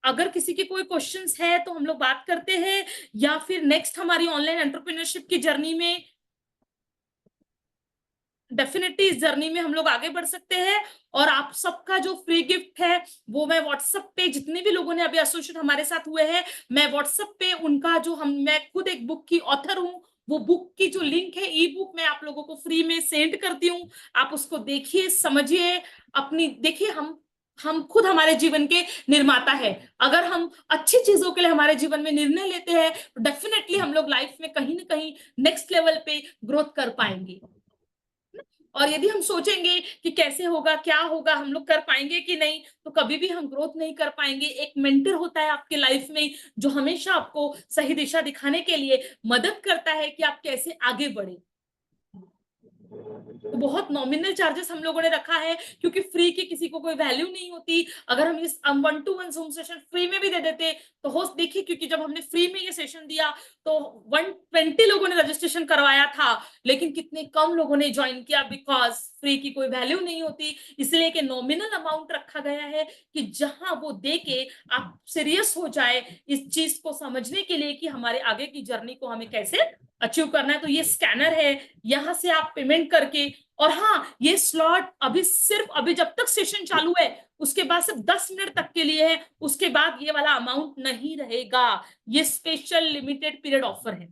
अगर किसी के कोई क्वेश्चंस है तो हम लोग बात करते हैं, या फिर नेक्स्ट हमारी ऑनलाइन एंटरप्रेन्योरशिप की जर्नी में, डेफिनेटली इस जर्नी में हम लोग आगे बढ़ सकते हैं। और आप सबका जो फ्री गिफ्ट है वो मैं व्हाट्सएप पे, जितने भी लोगों ने अभी एसोसिएट हमारे साथ हुए हैं, मैं व्हाट्सएप पे उनका जो मैं खुद एक बुक की ऑथर हूँ, वो बुक की जो लिंक है, ई बुक, मैं आप लोगों को फ्री में सेंड करती हूँ। आप उसको देखिए, समझिए, अपनी देखिए। हम खुद हमारे जीवन के निर्माता है। अगर हम अच्छी चीजों के लिए हमारे जीवन में निर्णय लेते हैं तो डेफिनेटली हम लोग लाइफ में कहीं ना कहीं नेक्स्ट लेवल पे ग्रोथ कर पाएंगे। और यदि हम सोचेंगे कि कैसे होगा, क्या होगा, हम लोग कर पाएंगे कि नहीं, तो कभी भी हम ग्रोथ नहीं कर पाएंगे। एक मेंटर होता है आपके लाइफ में जो हमेशा आपको सही दिशा दिखाने के लिए मदद करता है कि आप कैसे आगे बढ़े। तो बहुत नॉमिनल चार्जेस हम लोगों ने रखा है, क्योंकि फ्री की किसी को कोई वैल्यू नहीं होती। अगर हम इस 1-to-1 जूम सेशन फ्री में भी दे देते तो होस्ट देखिए, क्योंकि जब हमने फ्री में ये सेशन दिया तो 120 लोगों ने रजिस्ट्रेशन करवाया था, लेकिन कितने कम लोगों ने ज्वाइन किया, बिकॉज फ्री की कोई वैल्यू नहीं होती। इसलिए कि नॉमिनल अमाउंट रखा गया है कि जहां वो दे के आप सीरियस हो जाए इस चीज को समझने के लिए कि हमारे आगे की जर्नी को हमें कैसे अचीव करना है। तो ये स्कैनर है, यहां से आप पेमेंट करके, और हाँ, ये स्लॉट अभी सिर्फ, अभी जब तक सेशन चालू है उसके बाद सिर्फ 10 मिनट तक के लिए है, उसके बाद ये वाला अमाउंट नहीं रहेगा। ये स्पेशल लिमिटेड पीरियड ऑफर है।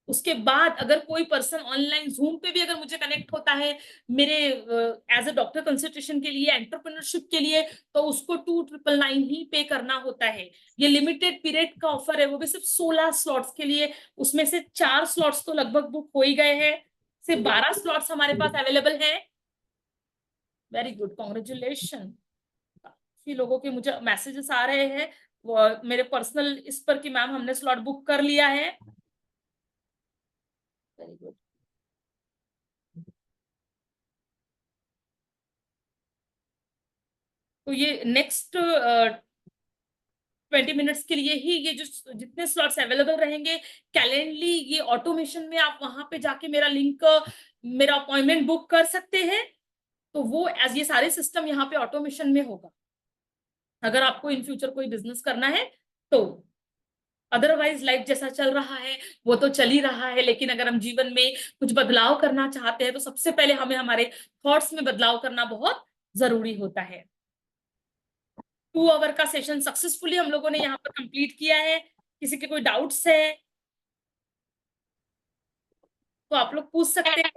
उसके बाद अगर कोई पर्सन ऑनलाइन जूम पे भी अगर मुझे कनेक्ट होता है मेरे एज अ डॉक्टर कंसल्टेशन के लिए, एंटरप्रेन्योरशिप के लिए, तो उसको 2999 ही पे करना होता है। ये लिमिटेड पीरियड का ऑफर है, वो भी सिर्फ 16 स्लॉट्स के लिए। उसमें से 4 स्लॉट्स तो लगभग बुक हो ही गए हैं, सिर्फ 12 स्लॉट्स हमारे पास अवेलेबल है। Very good, congratulation. काफी लोगों के मुझे मैसेजेस आ रहे हैं वो मेरे पर्सनल इस पर कि मैम हमने स्लॉट बुक कर लिया है। Very good. तो ये नेक्स्ट 20 मिनट्स के लिए ही ये जो जितने स्लॉट्स अवेलेबल रहेंगे, कैलेंडली ये ऑटोमेशन में आप वहां पे जाके मेरा लिंक, मेरा अपॉइंटमेंट बुक कर सकते हैं। तो वो एज ये सारे सिस्टम यहाँ पे ऑटोमेशन में होगा अगर आपको इन फ्यूचर कोई बिजनेस करना है तो। अदरवाइज लाइफ जैसा चल रहा है वो तो चल ही रहा है, लेकिन अगर हम जीवन में कुछ बदलाव करना चाहते हैं तो सबसे पहले हमें हमारे थॉट्स में बदलाव करना बहुत जरूरी होता है। 2 आवर का सेशन सक्सेसफुली हम लोगों ने यहाँ पर कंप्लीट किया है। किसी के कोई डाउट्स है तो आप लोग पूछ सकते हैं।